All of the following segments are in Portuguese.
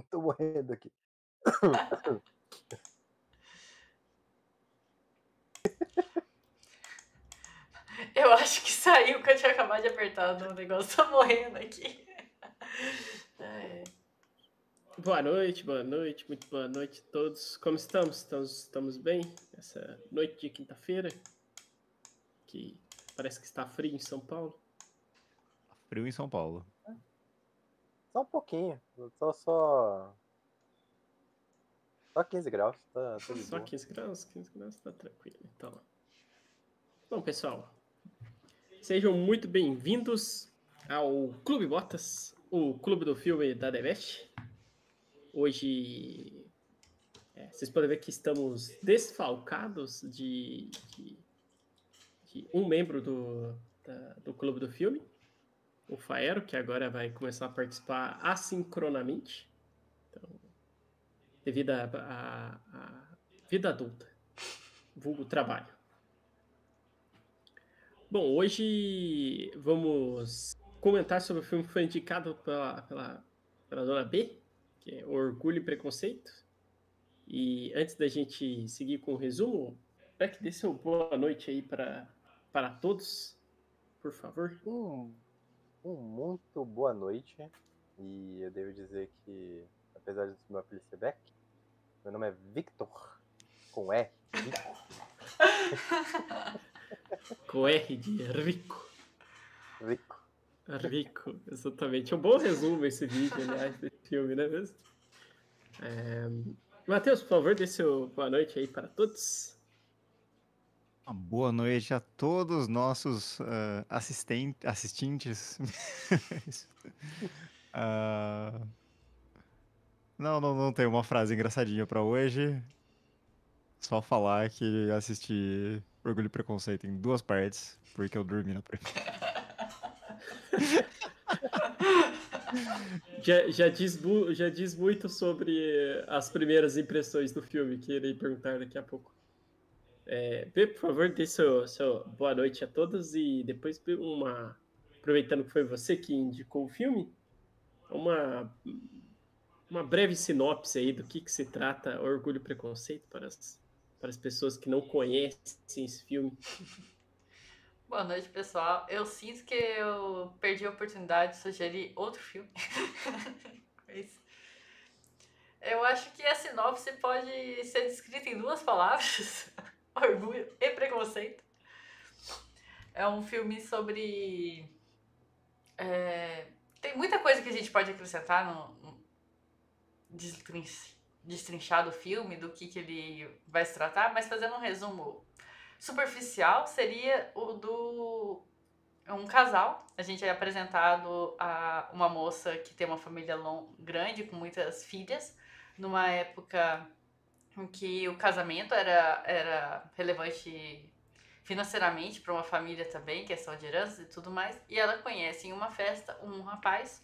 Tô morrendo aqui. Eu acho que saiu que eu tinha acabado de apertar no negócio. Tô morrendo aqui. É. Boa noite, muito boa noite a todos. Como estamos? Estamos bem? Essa noite de quinta-feira, que parece que está frio em São Paulo. Frio em São Paulo. Só um pouquinho. Só 15 graus. Tá de Só boa. 15 graus, tá tranquilo. Então, bom, pessoal, sejam muito bem-vindos ao Clube Botas, o clube do filme da Devest. Hoje, vocês podem ver que estamos desfalcados de um membro do Clube do Filme, o Faero, que agora vai começar a participar assincronamente, então, devido à vida adulta, vulgo trabalho. Bom, hoje vamos comentar sobre o filme que foi indicado pela dona B, que é Orgulho e Preconceito. E antes da gente seguir com o resumo, Beck, dê seu boa noite aí para todos, por favor. Muito boa noite. E eu devo dizer que, apesar de meu apelido ser Beck, meu nome é Victor, com E. Victor. Com R de rico. Rico. Rico, exatamente. É um bom resumo esse vídeo, aliás, desse filme, né mesmo? Matheus, por favor, dê seu boa noite aí para todos. Uma boa noite a todos os nossos assistentes. Não tem uma frase engraçadinha pra hoje. Só falar que assisti Orgulho e Preconceito em 2 partes, porque eu dormi na primeira. Já diz muito sobre as primeiras impressões do filme, que irei perguntar daqui a pouco. Bê, por favor, dê seu boa noite a todos e depois aproveitando que foi você que indicou o filme, uma breve sinopse aí do que se trata Orgulho e Preconceito para as pessoas que não conhecem esse filme. Boa noite, pessoal. Eu sinto que eu perdi a oportunidade de sugerir outro filme. Eu acho que a sinopse pode ser descrita em 2 palavras: orgulho e preconceito. É um filme sobre... Tem muita coisa que a gente pode acrescentar no destrinchar do filme, do que ele vai se tratar, mas fazendo um resumo superficial, seria o do um casal. A gente é apresentado a uma moça que tem uma família grande, com muitas filhas, numa época em que o casamento era relevante financeiramente para uma família também, questão de heranças e tudo mais. E ela conhece em uma festa um rapaz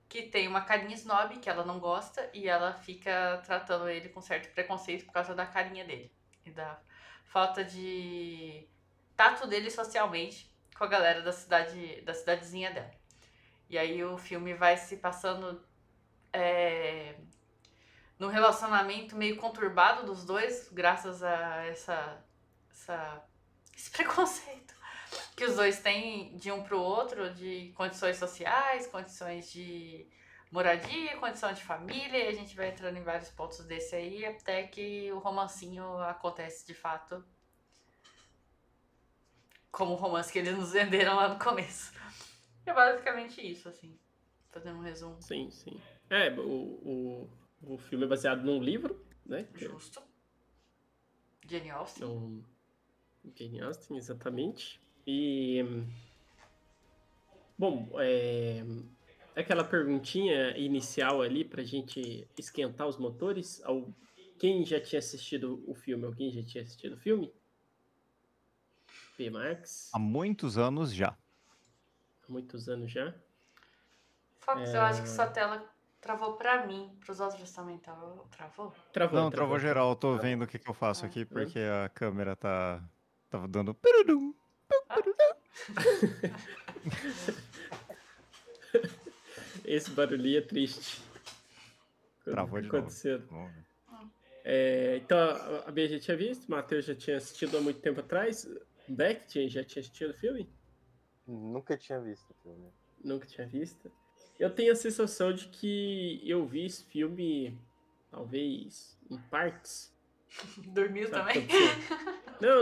que tem uma carinha snob, que ela não gosta, e ela fica tratando ele com certo preconceito por causa da carinha dele e da falta de tato dele socialmente com a galera da cidadezinha dela. E aí o filme vai se passando num relacionamento meio conturbado dos dois, graças a esse preconceito que os dois têm de um pro outro, de condições sociais, condições de moradia, condição de família, e a gente vai entrando em vários pontos desse aí, até que o romancinho acontece de fato, como o romance que eles nos venderam lá no começo. É basicamente isso, assim, fazendo um resumo. Sim. O filme é baseado num livro, né? Justo. Jane Austen. Jane Austen, exatamente. E... Bom, aquela perguntinha inicial ali pra gente esquentar os motores. Quem já tinha assistido o filme? Alguém já tinha assistido o filme? P. Max? Há muitos anos já. Há muitos anos já. Fox, eu acho que sua tela travou pra mim. Pros outros também travou? Travou geral. Eu tô vendo o que eu faço aqui, porque a câmera tava dando... Esse barulhinho é triste. Travou de novo. acontecendo. Vamos ver. Então, a Bia já tinha visto, o Matheus já tinha assistido há muito tempo atrás. O Beck já tinha assistido o filme? Nunca tinha visto o filme. Nunca tinha visto. Eu tenho a sensação de que eu vi esse filme, talvez, em partes. Dormiu Sabe também?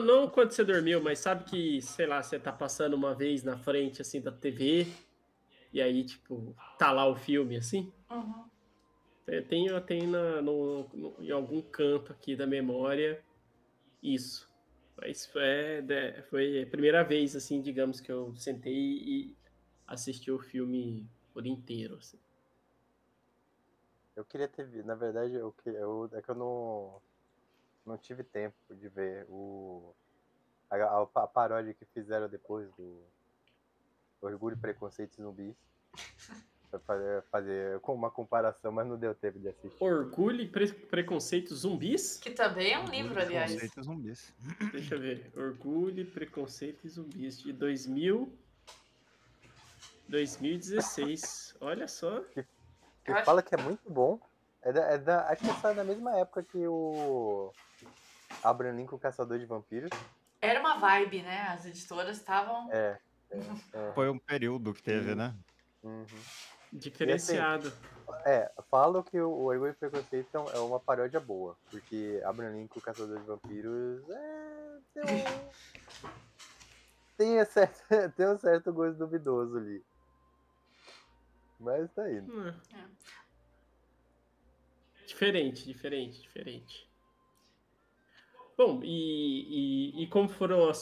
Não quando você dormiu, mas sabe que, sei lá, você tá passando uma vez na frente, assim, da TV, e aí, tipo, tá lá o filme, assim. Uhum. Eu tenho em algum canto aqui da memória isso. Mas foi a primeira vez, assim, digamos, que eu sentei e assisti o filme por inteiro, assim. Eu queria ter visto. Na verdade, é que eu não tive tempo de ver a paródia que fizeram depois do Orgulho, Preconceito e Zumbis. Pra fazer com uma comparação, mas não deu tempo de assistir. Orgulho e Preconceito Zumbis? Que também é um livro, aliás. Preconceito zumbis. Deixa eu ver. Orgulho, Preconceito e Zumbis, de 2016. Olha só. Que fala que é muito bom. Acho que sai na mesma época que o Abraham Lincoln, Caçador de Vampiros. Era uma vibe, né? As editoras estavam. Foi um período que teve, né? Uhum. Diferenciado. Falam que o Orgulho e Preconceito é uma paródia boa, porque Abraham Lincoln, Caçador de Vampiros, tem um certo gosto duvidoso ali. Mas tá indo. Diferente. Bom, e como foram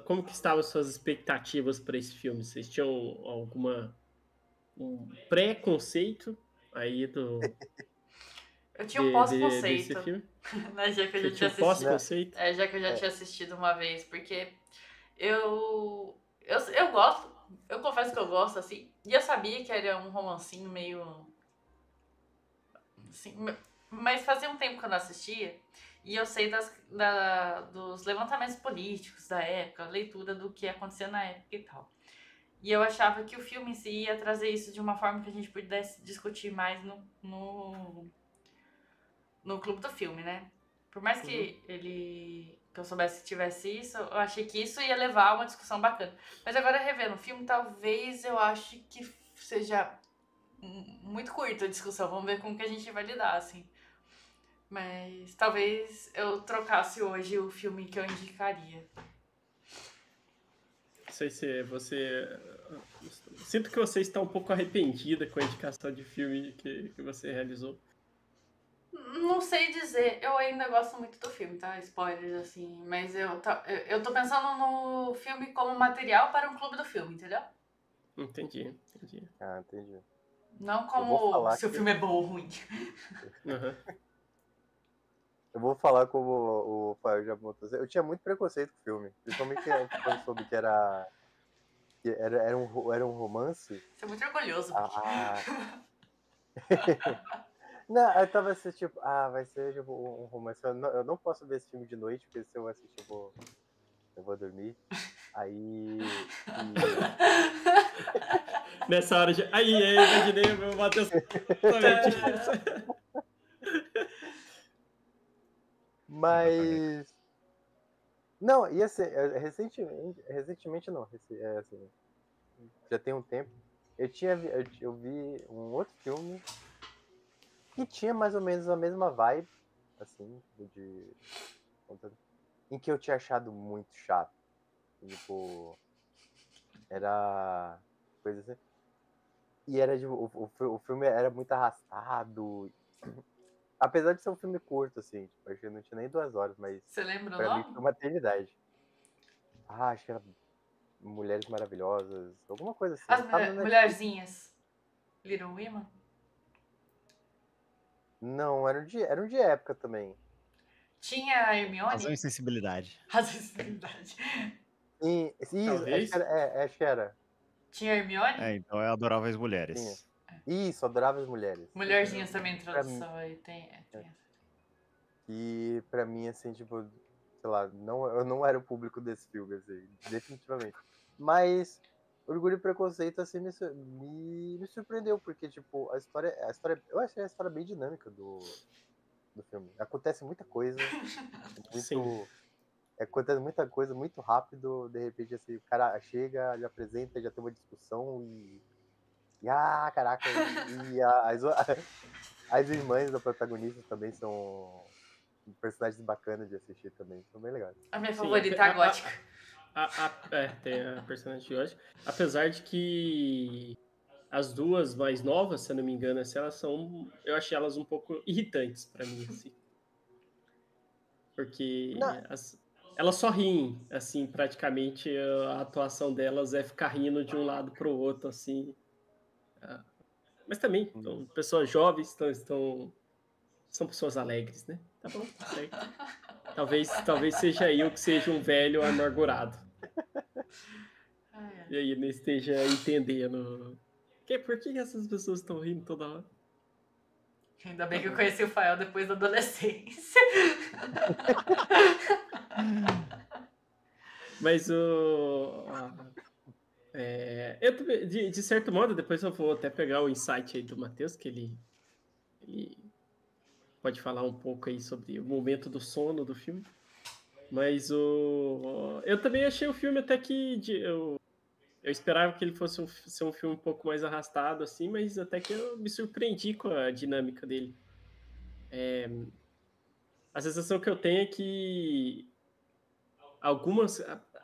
como que estavam as suas expectativas para esse filme? Vocês tinham um preconceito aí Eu tinha um pós-conceito. desse filme? Né, já que eu já Você tinha tinha um assistido. pós-conceito? Já que eu já tinha assistido uma vez, porque eu gosto, eu confesso que eu gosto, assim, e eu sabia que era um romancinho meio, assim, mas fazia um tempo que eu não assistia, e eu sei dos levantamentos políticos da época, leitura do que acontecia na época e tal. E eu achava que o filme em si ia trazer isso de uma forma que a gente pudesse discutir mais no clube do filme, né? Por mais que que eu soubesse que tivesse isso, eu achei que isso ia levar a uma discussão bacana. Mas agora, revendo o filme, talvez eu ache que seja muito curta a discussão. Vamos ver como que a gente vai lidar, assim. Mas talvez eu trocasse hoje o filme que eu indicaria. Não sei se você... Sinto que você está um pouco arrependida com a indicação de filme que você realizou. Não sei dizer, eu ainda gosto muito do filme, tá? Spoilers, assim, mas eu tô pensando no filme como material para um clube do filme, entendeu? Entendi. Ah, entendi. Não como se o filme é bom ou ruim. Uhum. Eu vou falar como o Fael já botou. Eu tinha muito preconceito com o filme, principalmente quando eu soube que era um romance. Você é muito orgulhoso. Não, eu tava assim, tipo, vai ser tipo, um romance. Eu não posso ver esse filme de noite, porque se eu assistir, eu vou dormir. Aí. Nessa hora de. Aí, imaginei o Matheus. Mas. Não, e assim, recentemente não, assim, já tem um tempo. Eu vi um outro filme que tinha mais ou menos a mesma vibe, assim, em que eu tinha achado muito chato. Tipo, era coisa assim. E era o filme era muito arrastado. Apesar de ser um filme curto, assim, tipo, acho que não tinha nem 2 horas, mas Você lembra o pra nome? mim foi uma eternidade. Acho que era Mulheres Maravilhosas, alguma coisa assim. As mulherzinhas. Little Women? Não, era um de época também. Tinha a Hermione? Razão e sensibilidade. Razão e sensibilidade. Talvez? Acho que era. Tinha a Hermione? Então eu adorava as mulheres. Tinha. Isso, Adoráveis Mulheres. Mulherzinhas também em tradução aí tem. E pra mim, assim, tipo, sei lá, eu não era o público desse filme, assim, definitivamente. Mas Orgulho e Preconceito, assim, me surpreendeu, porque, tipo, eu achei a história bem dinâmica do filme. Acontece muita coisa, Sim. acontece muita coisa muito rápido, de repente, assim, o cara chega, ele apresenta, já tem uma discussão caraca, as irmãs da protagonista também são personagens bacanas de assistir também, são bem legais. A minha Sim, favorita é a gótica. tem a personagem de hoje. Apesar de que as duas mais novas, se eu não me engano, assim, eu achei elas um pouco irritantes pra mim, assim. Porque Não, elas só riem, assim, praticamente a atuação delas é ficar rindo de um lado pro outro, assim. Mas também, são pessoas jovens, são pessoas alegres, né? Tá bom, tá certo. Talvez seja eu que seja um velho amargurado. E aí não esteja entendendo. Por que essas pessoas estão rindo toda hora? Ainda bem que eu conheci o Fael depois da adolescência. Mas eu também, de certo modo, depois eu vou até pegar o insight aí do Matheus, que ele pode falar um pouco aí sobre o momento do sono do filme. Mas eu também achei o filme até que eu esperava que ele fosse ser um filme um pouco mais arrastado, assim, mas até que eu me surpreendi com a dinâmica dele. A sensação que eu tenho é que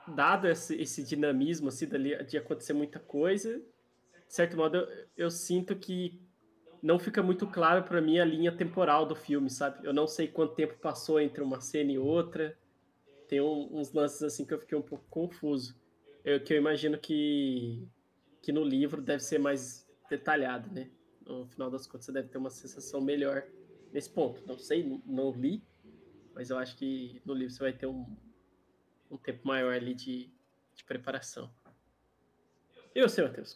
dado esse dinamismo, assim, de acontecer muita coisa, de certo modo, eu sinto que não fica muito claro para mim a linha temporal do filme, sabe? Eu não sei quanto tempo passou entre uma cena e outra. Tem uns lances assim que eu fiquei um pouco confuso. Que eu imagino que no livro deve ser mais detalhado, né? No final das contas, você deve ter uma sensação melhor nesse ponto. Não sei, não li, mas eu acho que no livro você vai ter um tempo maior ali de preparação. E você, Matheus?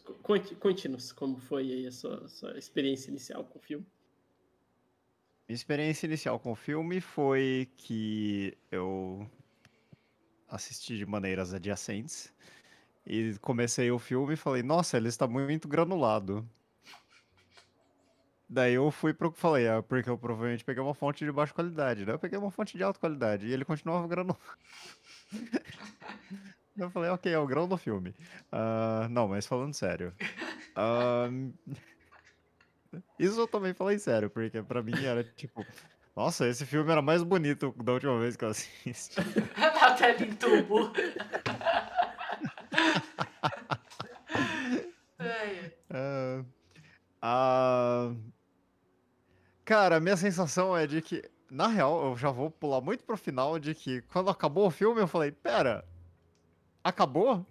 Conte-nos como foi aí a sua experiência inicial com o filme. Minha experiência inicial com o filme foi que eu assisti de maneiras adjacentes e comecei o filme e falei, nossa, ele está muito granulado. Daí eu falei, porque eu provavelmente peguei uma fonte de baixa qualidade. Daí eu peguei uma fonte de alta qualidade e ele continuava granulado. Eu falei, ok, é o grão do filme. Não, mas falando sério. Ah, isso eu também falei sério, porque pra mim era tipo, nossa, esse filme era mais bonito da última vez que eu assisti. Na tela em tubo. Ah, ah, cara, minha sensação é de que, na real, eu já vou pular muito pro final de que quando acabou o filme eu falei, pera, acabou?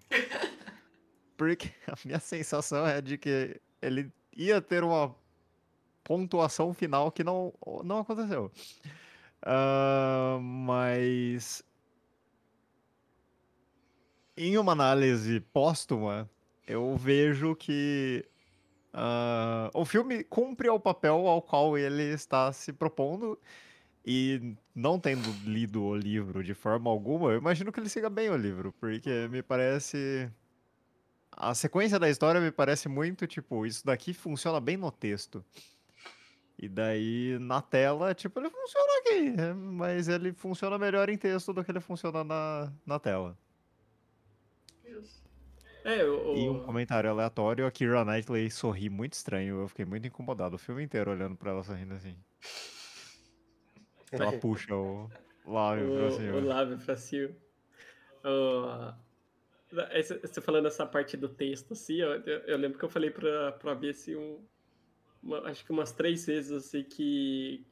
Porque a minha sensação é de que ele ia ter uma pontuação final que não aconteceu. Mas em uma análise póstuma, eu vejo que o filme cumpre o papel ao qual ele está se propondo. E não tendo lido o livro de forma alguma, eu imagino que ele siga bem o livro, porque me parece. A sequência da história me parece muito tipo, isso daqui funciona bem no texto. E daí, na tela, tipo, ele funciona aqui, né? Mas ele funciona melhor em texto do que ele funciona na tela. E um comentário aleatório, a Keira Knightley sorri muito estranho, eu fiquei muito incomodado o filme inteiro olhando pra ela sorrindo assim. Ela puxa o lábio pra O cima. lábio pra cima. Você falando essa parte do texto, assim, eu lembro que eu falei pra Bia, assim, acho que umas 3 vezes, assim, que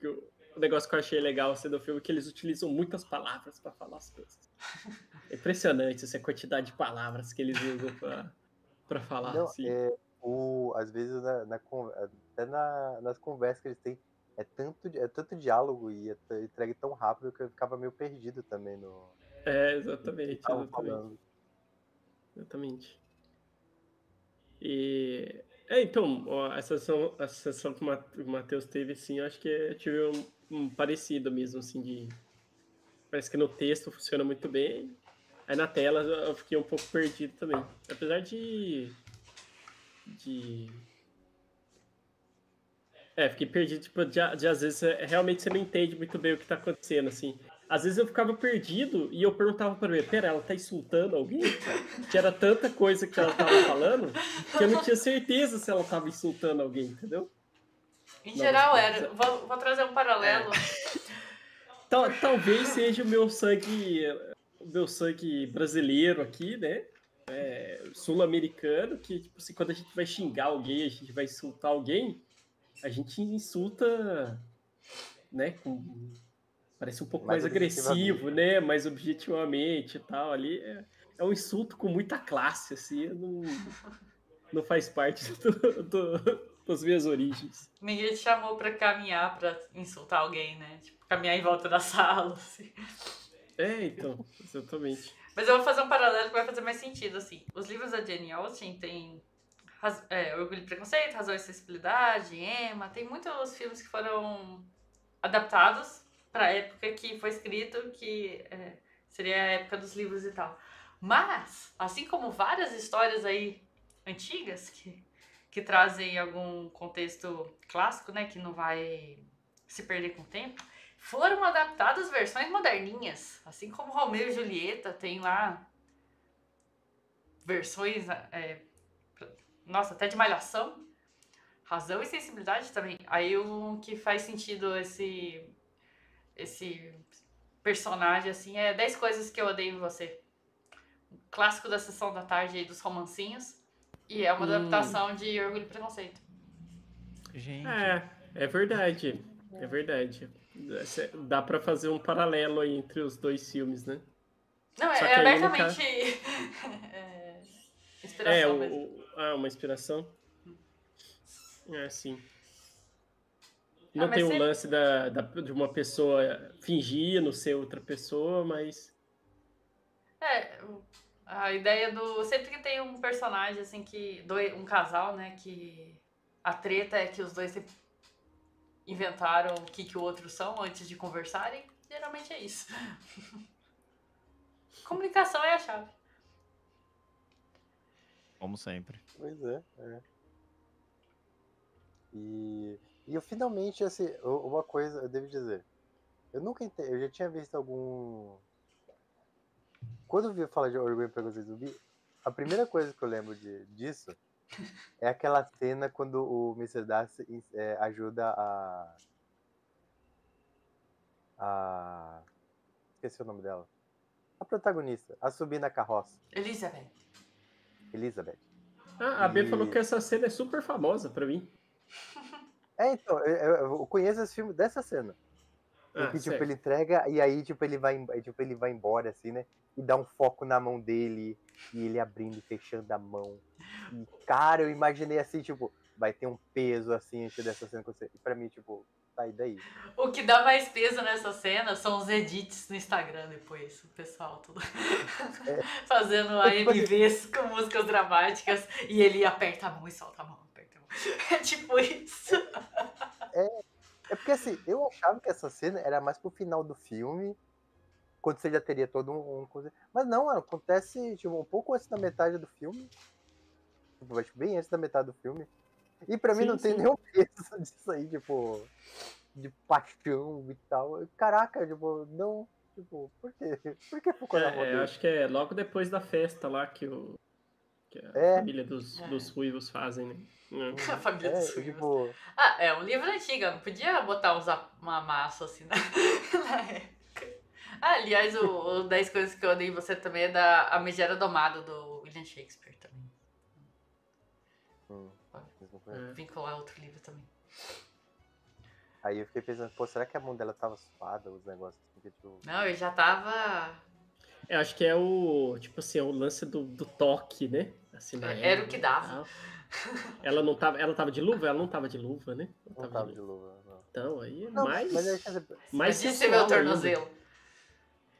o negócio que eu achei legal, assim, do filme é que eles utilizam muitas palavras pra falar as coisas. É impressionante essa quantidade de palavras que eles usam pra falar, Não, assim. às vezes até nas conversas que eles têm, é tanto diálogo e entregue tão rápido que eu ficava meio perdido também no que eles estavam falando. Exatamente. E então, ó, a sensação que o Matheus teve, assim, eu acho que eu tive um parecido mesmo, assim, parece que no texto funciona muito bem. Aí na tela eu fiquei um pouco perdido também. Apesar de... fiquei perdido, tipo, de às vezes realmente você não entende muito bem o que tá acontecendo, assim. Às vezes eu ficava perdido e eu perguntava pra mim, pera, ela tá insultando alguém? Que era tanta coisa que ela tava falando que eu não tinha certeza se ela tava insultando alguém, entendeu? Em Não, geral mas- era. Vou trazer um paralelo. Talvez seja o meu sangue brasileiro aqui, né? Sul-americano, que, tipo assim, quando a gente vai xingar alguém, a gente vai insultar alguém, a gente insulta, né, parece um pouco Mais mais objetivamente. agressivo, né, mais objetivamente e tal, ali é um insulto com muita classe, assim, não faz parte das minhas origens. Ninguém te chamou pra caminhar pra insultar alguém, né? Tipo, caminhar em volta da sala, assim. Então, exatamente. Mas eu vou fazer um paralelo que vai fazer mais sentido, assim. Os livros da Jane Austen tem Orgulho e Preconceito, Razão e Sensibilidade, Emma. Tem muitos filmes que foram adaptados pra época que foi escrito, que seria a época dos livros e tal. Mas, assim como várias histórias aí antigas que trazem algum contexto clássico, né, que não vai se perder com o tempo, foram adaptadas versões moderninhas. Assim como Romeu e Julieta tem lá versões, nossa, até de Malhação. Razão e Sensibilidade também. Aí o que faz sentido esse personagem, assim, é 10 Coisas que Eu Odeio em Você. Um clássico da Sessão da Tarde aí dos romancinhos. E é uma adaptação de Orgulho e Preconceito. Gente, É verdade. É verdade. Dá pra fazer um paralelo aí entre os dois filmes, né? Não, Só é que aí, no abertamente inspiração mesmo. uma inspiração. Sim. Ah, Não tem mas o sempre, lance de uma pessoa fingindo ser outra pessoa, mas... a ideia do... Sempre que tem um personagem, assim, um casal, né, que a treta é que os dois inventaram o que o outro são antes de conversarem, geralmente é isso. Comunicação é a chave. como sempre. Pois é. E eu finalmente, assim, uma coisa, eu devo dizer. Eu nunca entendi, eu já tinha visto algum... Quando eu vi falar de Orgulho e Preconceito Zumbi, a primeira coisa que eu lembro disso é aquela cena quando o Mr. Darcy ajuda a... Esqueci o nome dela. A protagonista, a subir na carroça. Elizabeth. Elizabeth. A B falou que essa cena é super famosa pra mim. Então, eu conheço esse filme dessa cena. Porque, tipo, Certo. ele entrega e aí, tipo, ele vai embora, assim, né? E dá um foco na mão dele, e ele abrindo e fechando a mão. E, cara, eu imaginei assim, tipo, vai ter um peso, assim, antes dessa cena com você. E pra mim, tipo, tá, e daí? O que dá mais peso nessa cena são os edits no Instagram depois. O pessoal tudo fazendo tipo assim, AMVs com músicas dramáticas e ele aperta a mão e solta a mão, aperta a mão. É tipo isso. É porque, assim, eu achava que essa cena era mais pro final do filme, quando você já teria todo mas não, acontece, tipo, um pouco antes da metade do filme. Tipo, bem antes da metade do filme. E pra mim Sim, não tem sim. nenhum peso disso aí, tipo, de paixão e tal. Caraca, tipo, não. Tipo, por quê? Por que focou na mão Eu dele? acho que é logo depois da festa lá que a É, família dos ruivos fazem, né? A família dos ruivos. tipo. É um livro antigo, não podia botar uma massa assim na época. Aliás, o 10 Coisas que Eu Odeio em Você também é da A Megera Domada, do William Shakespeare também. Vincular outro livro também. Aí eu fiquei pensando, pô, será que a mão dela tava suada, os negócios assim, que, tipo... Não, eu já tava... Eu acho que é tipo assim, é o lance do toque, né? Assim, na Era o que dava. Ela tava de luva? Ela não tava de luva, né? Não tava de luva, não. Então, aí é Não, mas aí, mais Disse meu sensual tornozelo. ainda.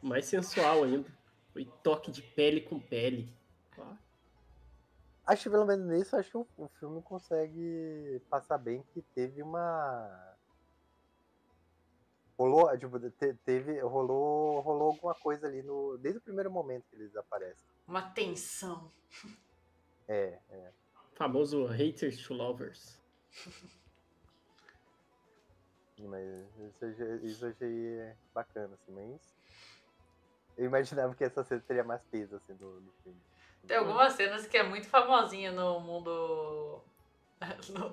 Mais sensual ainda. Foi toque de pele com pele. acho que pelo menos nisso, acho que o filme consegue passar bem que teve rolou, tipo, rolou alguma coisa ali desde o primeiro momento que eles aparecem. Uma tensão. É. Famoso haters to lovers. Mas isso eu achei bacana, assim, mas eu imaginava que essa cena teria mais peso, assim, do filme. Tem algumas cenas que é muito famosinha no mundo.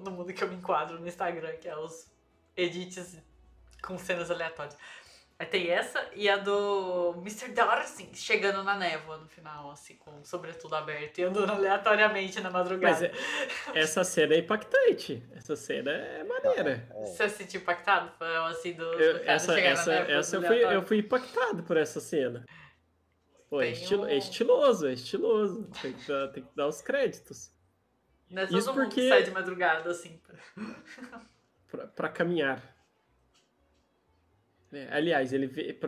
No mundo que eu me enquadro no Instagram, que é os edits com cenas aleatórias. Aí tem essa e a do Mr. Darcy chegando na névoa no final, assim, com o sobretudo aberto e andando aleatoriamente na madrugada. Mas essa cena é impactante. Essa cena é maneira. Você se sentiu impactado? Foi assim do cara Essa chegar na névoa? eu fui impactado por essa cena. Pô, é estiloso. Tem que dar os créditos. Não é todo Isso mundo porque... que sai de madrugada, assim. pra caminhar. Aliás, ele vê...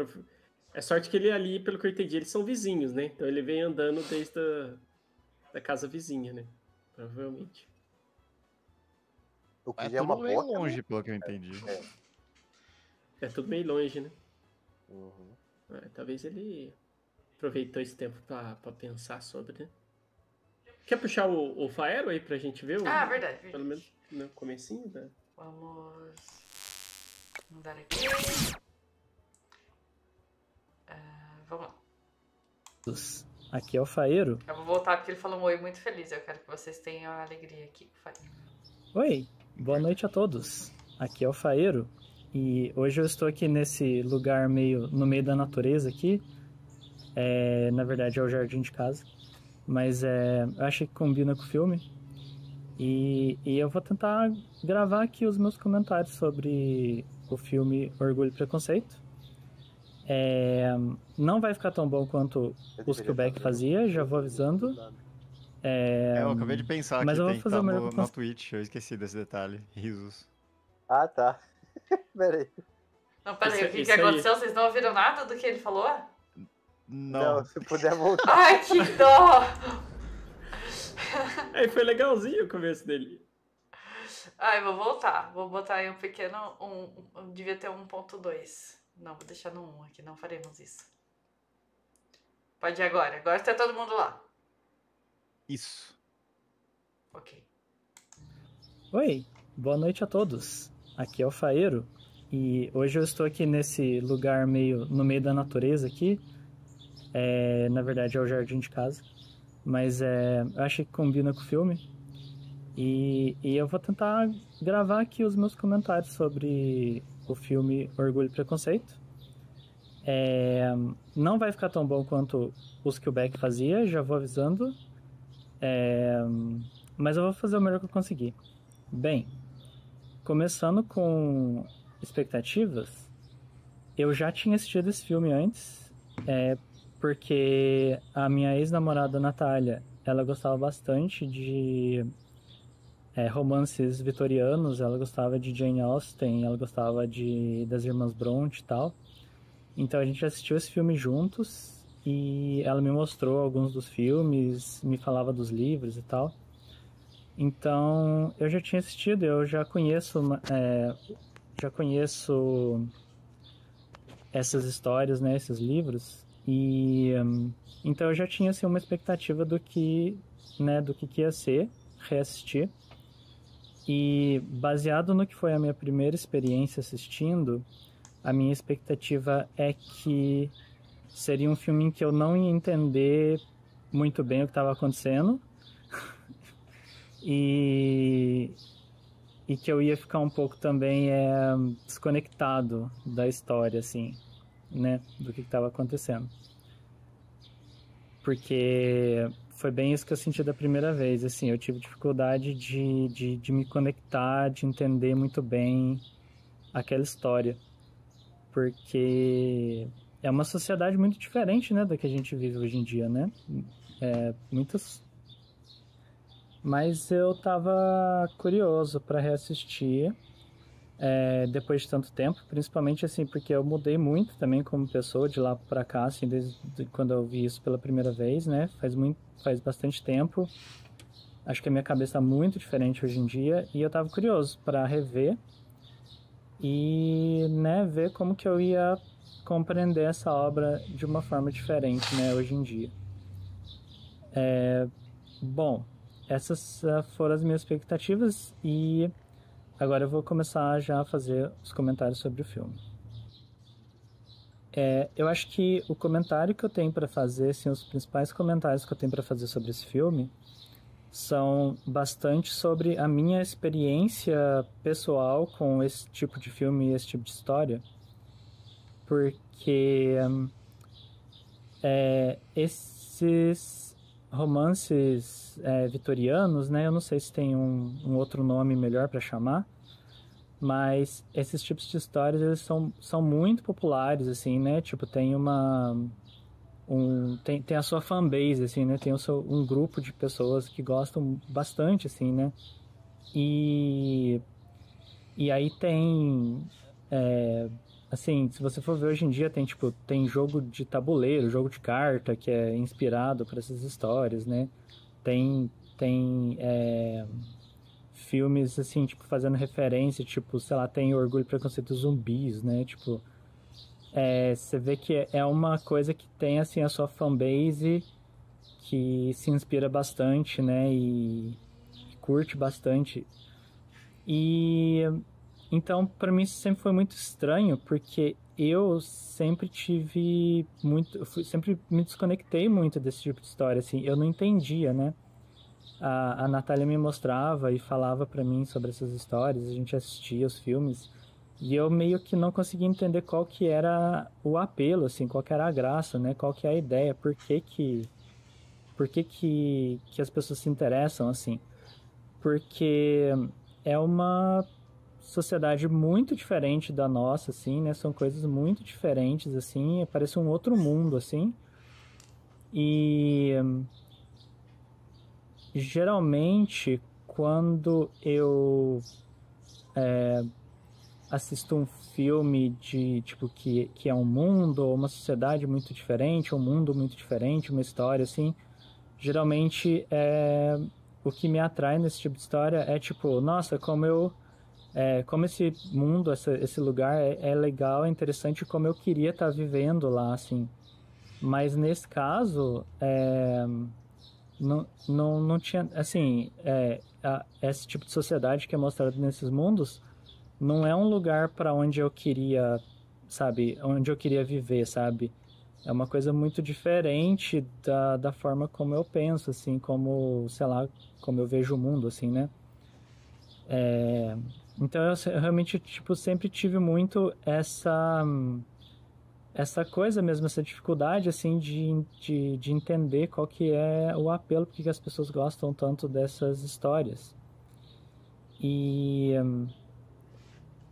É sorte que ele ali, pelo que eu entendi, eles são vizinhos, né? Então ele vem andando desde da casa vizinha, né? Provavelmente. O que É já é uma tudo meio boa, longe, pelo que eu entendi. É tudo meio longe, né? Uhum. Talvez ele aproveitou esse tempo pra pensar sobre, né? Quer puxar o Faero aí pra gente ver? Verdade. Pelo menos no comecinho, né? Vamos mudar aqui. Vamos lá. Aqui é o Faeiro. Eu vou voltar porque ele falou um oi muito feliz. Eu quero que vocês tenham a alegria aqui com o Faeiro. Oi, boa noite a todos. Aqui é o Faeiro. E hoje eu estou aqui nesse lugar no meio da natureza aqui. Na verdade é o jardim de casa. Mas eu achei que combina com o filme. E eu vou tentar gravar aqui os meus comentários sobre o filme Orgulho e Preconceito. Não vai ficar tão bom quanto os que o Beck fazia, já vou avisando. Eu acabei de pensar mas que eu vou tem que fazer estar o melhor na Twitch, eu esqueci desse detalhe. Risos. Ah, tá. Peraí. Não, peraí, o que Isso aí. aconteceu? Vocês não ouviram nada do que ele falou? Não. Se puder voltar. Ai, que dó! Aí foi legalzinho o começo dele. Ai, vou voltar. Vou botar aí um pequeno... devia ter 1.2. Não, vou deixar no 1 aqui. Não faremos isso. Pode ir agora. Agora está todo mundo lá. Isso. Ok. Oi, boa noite a todos. Aqui é o Faeiro. E hoje eu estou aqui nesse lugar no meio da natureza aqui. Na verdade é o jardim de casa. Mas eu achei que combina com o filme. E eu vou tentar gravar aqui os meus comentários sobre o filme Orgulho e Preconceito. Não vai ficar tão bom quanto os que o Beck fazia, já vou avisando. Mas eu vou fazer o melhor que eu conseguir. Bem, começando com expectativas, eu já tinha assistido esse filme antes, porque a minha ex-namorada Natália, ela gostava bastante de romances vitorianos, ela gostava de Jane Austen, ela gostava das Irmãs Brontë e tal. Então a gente assistiu esse filme juntos e ela me mostrou alguns dos filmes, me falava dos livros e tal. Então eu já tinha assistido, eu já conheço essas histórias, né, esses livros. E então eu já tinha assim, uma expectativa do que ia ser reassistir. E baseado no que foi a minha primeira experiência assistindo, a minha expectativa é que seria um filme em que eu não ia entender muito bem o que estava acontecendo e que eu ia ficar um pouco também desconectado da história, assim, né, do que estava acontecendo. Porque foi bem isso que eu senti da primeira vez, assim, eu tive dificuldade de me conectar, de entender muito bem aquela história. Porque é uma sociedade muito diferente, né, da que a gente vive hoje em dia, né? Mas eu tava curioso para reassistir depois de tanto tempo, principalmente assim, porque eu mudei muito também como pessoa de lá para cá, assim, desde quando eu vi isso pela primeira vez, né? Faz bastante tempo. Acho que a minha cabeça tá muito diferente hoje em dia e eu tava curioso para rever e, né, ver como que eu ia compreender essa obra de uma forma diferente, né, hoje em dia. Bom, essas foram as minhas expectativas e agora eu vou começar já a fazer os comentários sobre o filme. Eu acho que o comentário que eu tenho para fazer, assim, os principais comentários que eu tenho para fazer sobre esse filme são bastante sobre a minha experiência pessoal com esse tipo de filme e esse tipo de história, porque esses romances vitorianos, né, eu não sei se tem um outro nome melhor para chamar, mas esses tipos de histórias eles são muito populares, assim, né, tipo, tem tem a sua fanbase, assim, né? Tem um grupo de pessoas que gostam bastante, assim, né? E aí tem... assim, se você for ver hoje em dia, tem jogo de tabuleiro, jogo de carta, que é inspirado por essas histórias, né? Tem filmes, assim, tipo, fazendo referência, tipo, sei lá, tem Orgulho e Preconceito Zumbis, né? Tipo... você vê que é uma coisa que tem, assim, a sua fanbase que se inspira bastante, né, e curte bastante. E então, para mim, isso sempre foi muito estranho, porque eu sempre sempre me desconectei muito desse tipo de história, assim, eu não entendia, né. A Natália me mostrava e falava para mim sobre essas histórias, a gente assistia os filmes, e eu meio que não conseguia entender qual que era o apelo, assim, qual que era a graça, né? Qual que é a ideia, por que as pessoas se interessam, assim. Porque é uma sociedade muito diferente da nossa, assim, né? São coisas muito diferentes, assim, parece um outro mundo, assim. E geralmente, quando eu assisto um filme de tipo que é um mundo ou uma sociedade muito diferente, um mundo muito diferente, uma história assim, geralmente o que me atrai nesse tipo de história é tipo, nossa, como esse mundo, esse lugar é legal, é interessante, como eu queria estar vivendo lá, assim. Mas nesse caso, não tinha, assim, esse tipo de sociedade que é mostrado nesses mundos não é um lugar para onde eu queria, sabe, onde eu queria viver, sabe? É uma coisa muito diferente da forma como eu penso, assim, como, sei lá, como eu vejo o mundo, assim, né? Então eu realmente, tipo, sempre tive muito essa coisa mesmo, essa dificuldade, assim, de entender qual que é o apelo, porque que as pessoas gostam tanto dessas histórias. E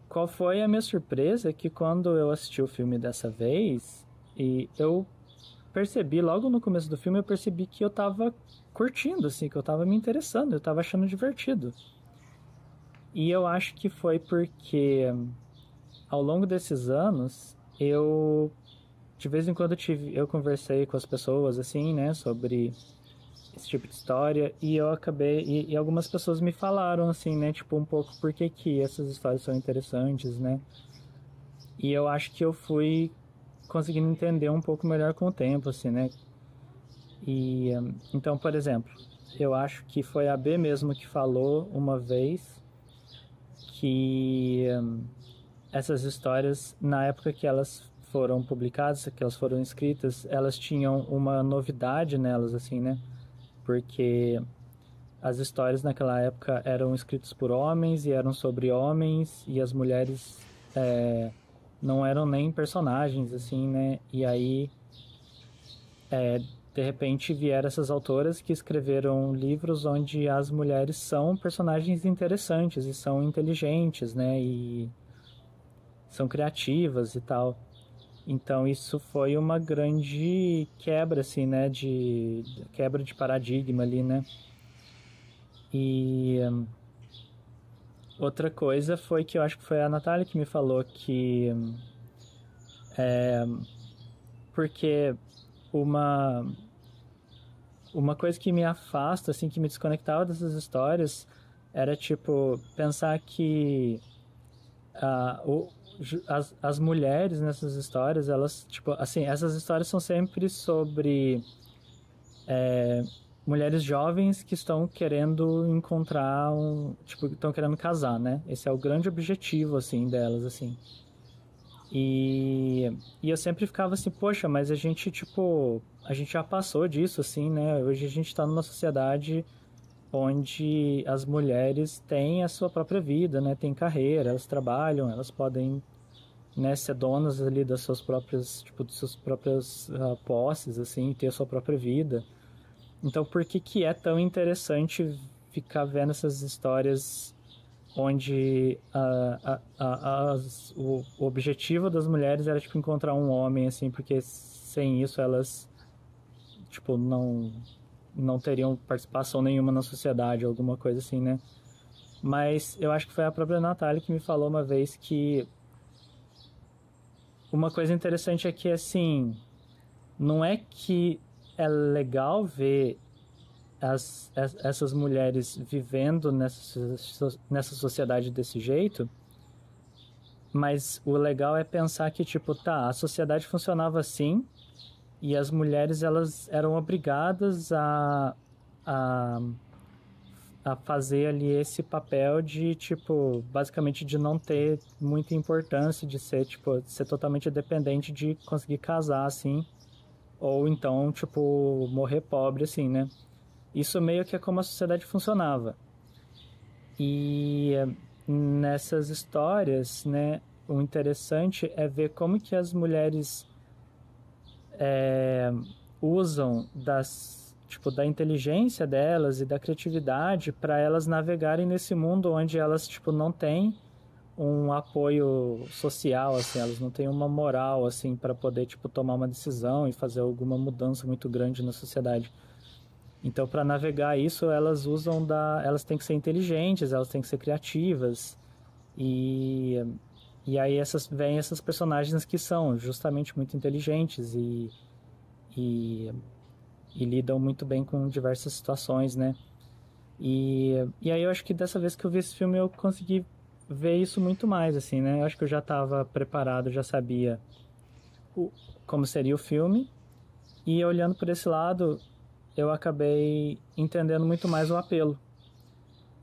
qual foi a minha surpresa que quando eu assisti o filme dessa vez, e eu percebi, logo no começo do filme, eu percebi que eu tava curtindo, assim, que eu tava me interessando, eu tava achando divertido. E eu acho que foi porque, ao longo desses anos, de vez em quando eu conversei com as pessoas, assim, né, sobre esse tipo de história, e eu acabei, e algumas pessoas me falaram, assim, né, tipo, um pouco por que essas histórias são interessantes, né, e eu acho que eu fui conseguindo entender um pouco melhor com o tempo, assim, né, e, então, por exemplo, eu acho que foi a B mesmo que falou uma vez que essas histórias, na época que elas foram publicadas, que elas foram escritas, elas tinham uma novidade nelas, assim, né, porque as histórias naquela época eram escritas por homens e eram sobre homens, e as mulheres não eram nem personagens, assim, né? E aí, de repente, vieram essas autoras que escreveram livros onde as mulheres são personagens interessantes e são inteligentes, né? E são criativas e tal. Então isso foi uma grande quebra, assim, né, quebra de paradigma ali, né. E outra coisa foi que eu acho que foi a Natália que me falou que porque uma coisa que me afasta, assim, que me desconectava dessas histórias era, tipo, pensar que as mulheres nessas histórias, elas, tipo, assim, essas histórias são sempre sobre mulheres jovens que estão querendo encontrar tipo, estão querendo casar, né? Esse é o grande objetivo, assim, delas, assim. E eu sempre ficava assim, poxa, mas a gente, tipo, a gente já passou disso, assim, né? Hoje a gente tá numa sociedade onde as mulheres têm a sua própria vida, né? Têm carreira, elas trabalham, elas podem, né, ser donas ali das suas próprias, tipo, das suas próprias posses, assim, ter a sua própria vida. Então, por que é tão interessante ficar vendo essas histórias onde o objetivo das mulheres era, tipo, encontrar um homem, assim, porque sem isso elas, tipo, não teriam participação nenhuma na sociedade, alguma coisa assim, né? Mas eu acho que foi a própria Natália que me falou uma vez que uma coisa interessante é que, assim, não é que é legal ver essas mulheres vivendo nessa sociedade desse jeito, mas o legal é pensar que, tipo, tá, a sociedade funcionava assim e as mulheres, elas eram obrigadas a fazer ali esse papel de, tipo, basicamente de não ter muita importância, de ser, tipo, ser totalmente dependente de conseguir casar, assim, ou então, tipo, morrer pobre, assim, né? Isso meio que é como a sociedade funcionava. E nessas histórias, né, o interessante é ver como que as mulheres usam da inteligência delas e da criatividade para elas navegarem nesse mundo onde elas, tipo, não têm um apoio social, assim, elas não têm uma moral, assim, para poder, tipo, tomar uma decisão e fazer alguma mudança muito grande na sociedade. Então, para navegar isso, elas têm que ser inteligentes, elas têm que ser criativas. E aí vêm essas personagens que são justamente muito inteligentes e lidam muito bem com diversas situações, né? E aí eu acho que dessa vez que eu vi esse filme eu consegui ver isso muito mais, assim, né? Eu acho que eu já estava preparado, já sabia como seria o filme. E olhando por esse lado, eu acabei entendendo muito mais o apelo.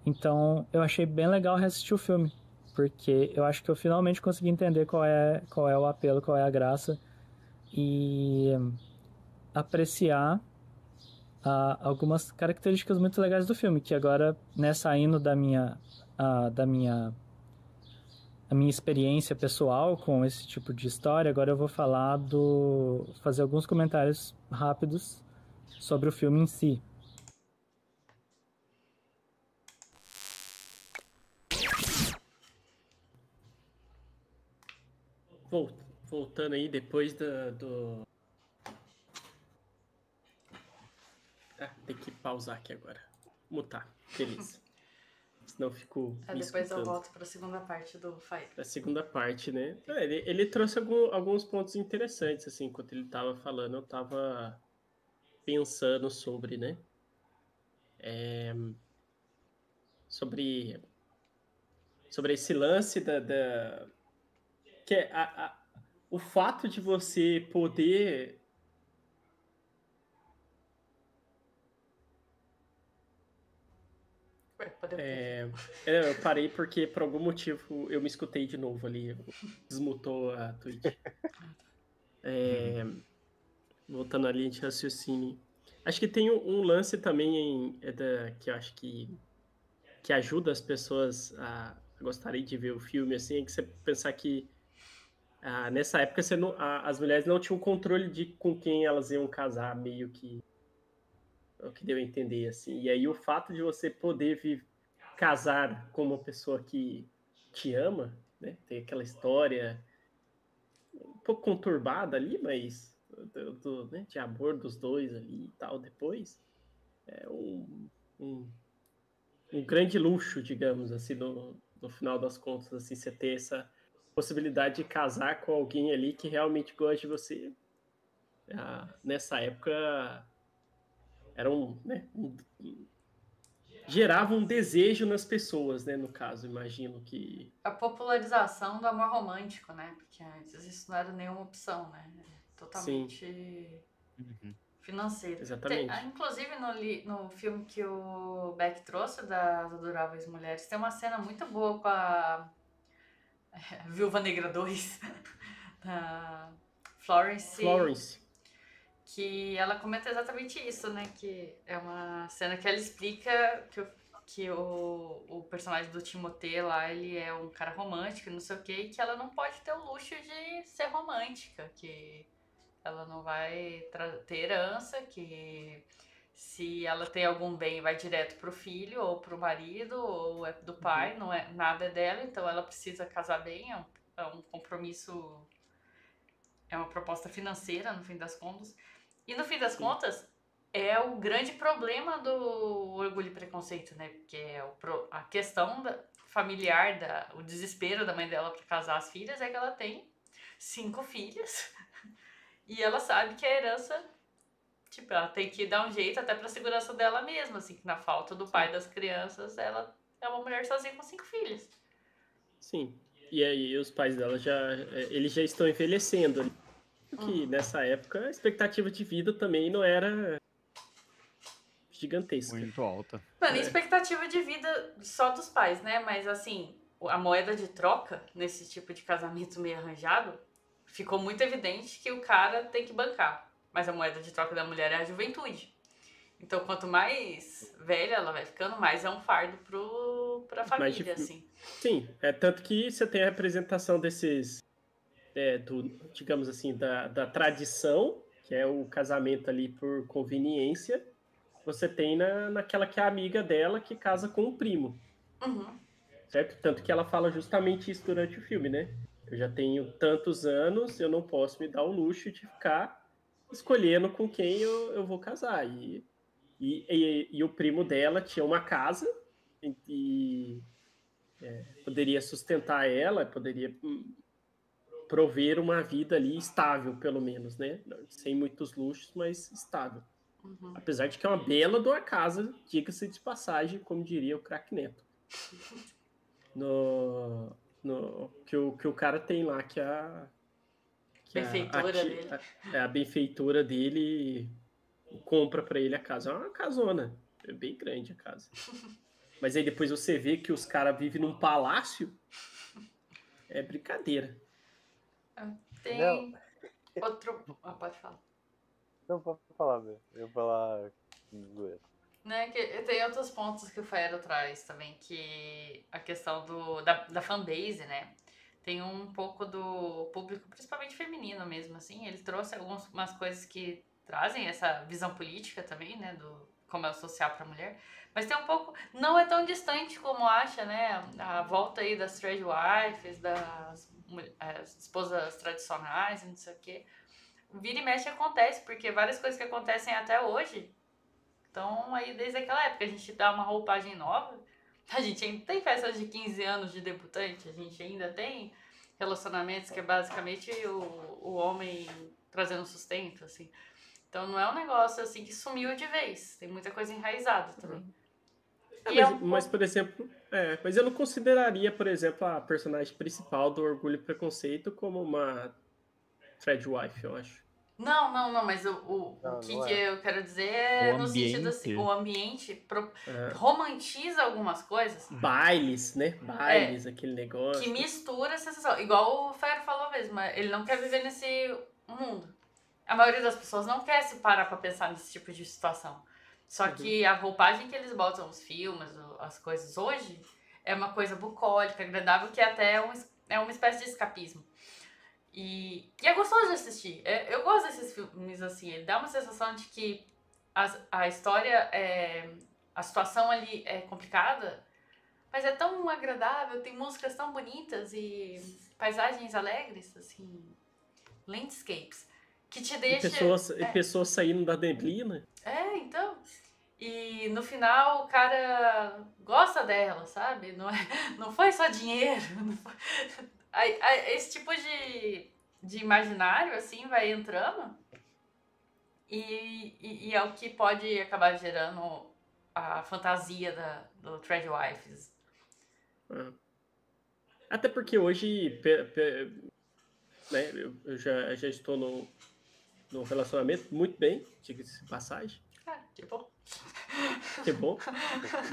Então, eu achei bem legal reassistir o filme, porque eu acho que eu finalmente consegui entender qual é o apelo, qual é a graça e apreciar algumas características muito legais do filme, que agora, né, saindo a minha experiência pessoal com esse tipo de história, agora eu vou fazer alguns comentários rápidos sobre o filme em si. Voltando aí, depois do... tem que pausar aqui agora. Mutar, beleza. Senão eu fico me Depois escutando. eu volto para a segunda parte do Fire. A segunda parte, né? Ele trouxe alguns pontos interessantes, assim, enquanto ele tava falando, eu tava pensando sobre, né? Sobre esse lance que é o fato de você poder... eu parei porque por algum motivo eu me escutei de novo ali, desmutou a Twitch. Voltando ali de raciocínio, acho que tem um lance também que eu acho que ajuda as pessoas a gostarem de ver o filme, assim, é que você pensar que nessa época as mulheres não tinham controle de com quem elas iam casar, meio que é o que deu a entender, assim. E aí o fato de você poder casar com uma pessoa que te ama, né? Tem aquela história um pouco conturbada ali, mas né, de amor dos dois ali e tal depois. É um grande luxo, digamos, assim, no final das contas, assim, você ter essa possibilidade de casar com alguém ali que realmente gosta de você. Nessa época era gerava um desejo nas pessoas, né? No caso, imagino que... A popularização do amor romântico, né? Porque antes isso não era nenhuma opção, né? Totalmente Uhum. financeiro. Exatamente. Inclusive no filme que o Beck trouxe das Adoráveis Mulheres, tem uma cena muito boa com a Viúva Negra 2, da Florence, que ela comenta exatamente isso, né? Que é uma cena que ela explica que o personagem do Timothée lá, ele é um cara romântico, não sei o quê, e que ela não pode ter o luxo de ser romântica, que ela não vai ter herança, que se ela tem algum bem vai direto pro filho ou pro marido ou é do pai, não é nada é dela, então ela precisa casar bem, é um compromisso, é uma proposta financeira no fim das contas. E no fim das contas é o grande problema do Orgulho e Preconceito, né? Porque é a questão familiar, o desespero da mãe dela para casar as filhas é que ela tem 5 filhas. E ela sabe que a herança, tipo, ela tem que dar um jeito até pra segurança dela mesma, assim, que na falta do pai das crianças, ela é uma mulher sozinha com 5 filhos. Sim. E aí os pais dela eles já estão envelhecendo. Que nessa época a expectativa de vida também não era gigantesca. Muito alta. Mano, expectativa de vida só dos pais, né? Mas assim, a moeda de troca nesse tipo de casamento meio arranjado, ficou muito evidente que o cara tem que bancar. Mas a moeda de troca da mulher é a juventude. Então, quanto mais velha ela vai ficando, mais é um fardo pra família, assim. Sim, tanto que você tem a representação desses, digamos assim, da tradição, que é o casamento ali por conveniência. Você tem naquela que é a amiga dela que casa com o primo. Uhum. Certo? Tanto que ela fala justamente isso durante o filme, né? Eu já tenho tantos anos, eu não posso me dar o luxo de ficar escolhendo com quem eu vou casar. E o primo dela tinha uma casa e poderia sustentar ela, poderia prover uma vida ali estável, pelo menos, né? Sem muitos luxos, mas estável. Uhum. Apesar de que é uma bela de uma casa, diga-se de passagem, como diria o craque Neto. Que o cara tem lá, que a benfeitora dele. A benfeitora dele compra pra ele a casa. É uma casona, é bem grande a casa. Mas aí depois você vê que os caras vivem num palácio, é brincadeira. Tem Não. outro... pode falar. Não, pode falar, velho. Eu vou falar... Né, que tem outros pontos que o Faero traz também, que a questão da fanbase, né? Tem um pouco do público, principalmente feminino mesmo, assim. Ele trouxe algumas coisas que trazem essa visão política também, né? Do como é o social pra mulher. Mas tem um pouco... Não é tão distante como acha, né? A volta aí das trade wives, das esposas tradicionais e não sei o quê. Vira e mexe acontece, porque várias coisas que acontecem até hoje... Então, aí desde aquela época a gente dá uma roupagem nova. A gente ainda tem festas de 15 anos de debutante, a gente ainda tem relacionamentos que é basicamente o homem trazendo sustento, assim. Então não é um negócio assim que sumiu de vez. Tem muita coisa enraizada também. Mas, por exemplo, mas eu não consideraria, por exemplo, a personagem principal do Orgulho e Preconceito como uma thread wife, eu acho. Não, mas o que eu quero dizer é no sentido assim, o ambiente romantiza algumas coisas. Bailes, né? Bailes, aquele negócio. Que mistura a sensação. Igual o Ferro falou mesmo, ele não quer viver nesse mundo. A maioria das pessoas não quer se parar pra pensar nesse tipo de situação. Só que a roupagem que eles botam nos filmes, as coisas hoje, é uma coisa bucólica, agradável, que até é uma espécie de escapismo. E é gostoso de assistir. Eu gosto desses filmes assim. Ele dá uma sensação de que a história, a situação ali é complicada, mas é tão agradável, tem músicas tão bonitas e paisagens alegres, assim, landscapes, que te deixa... E pessoas saindo da neblina. Então... E no final o cara gosta dela, sabe? Não foi só dinheiro. Esse tipo de imaginário, assim, vai entrando e é o que pode acabar gerando a fantasia do Threadwives. Até porque hoje, né, eu já estou no relacionamento muito bem, diga-se de passagem. Que bom. Que bom.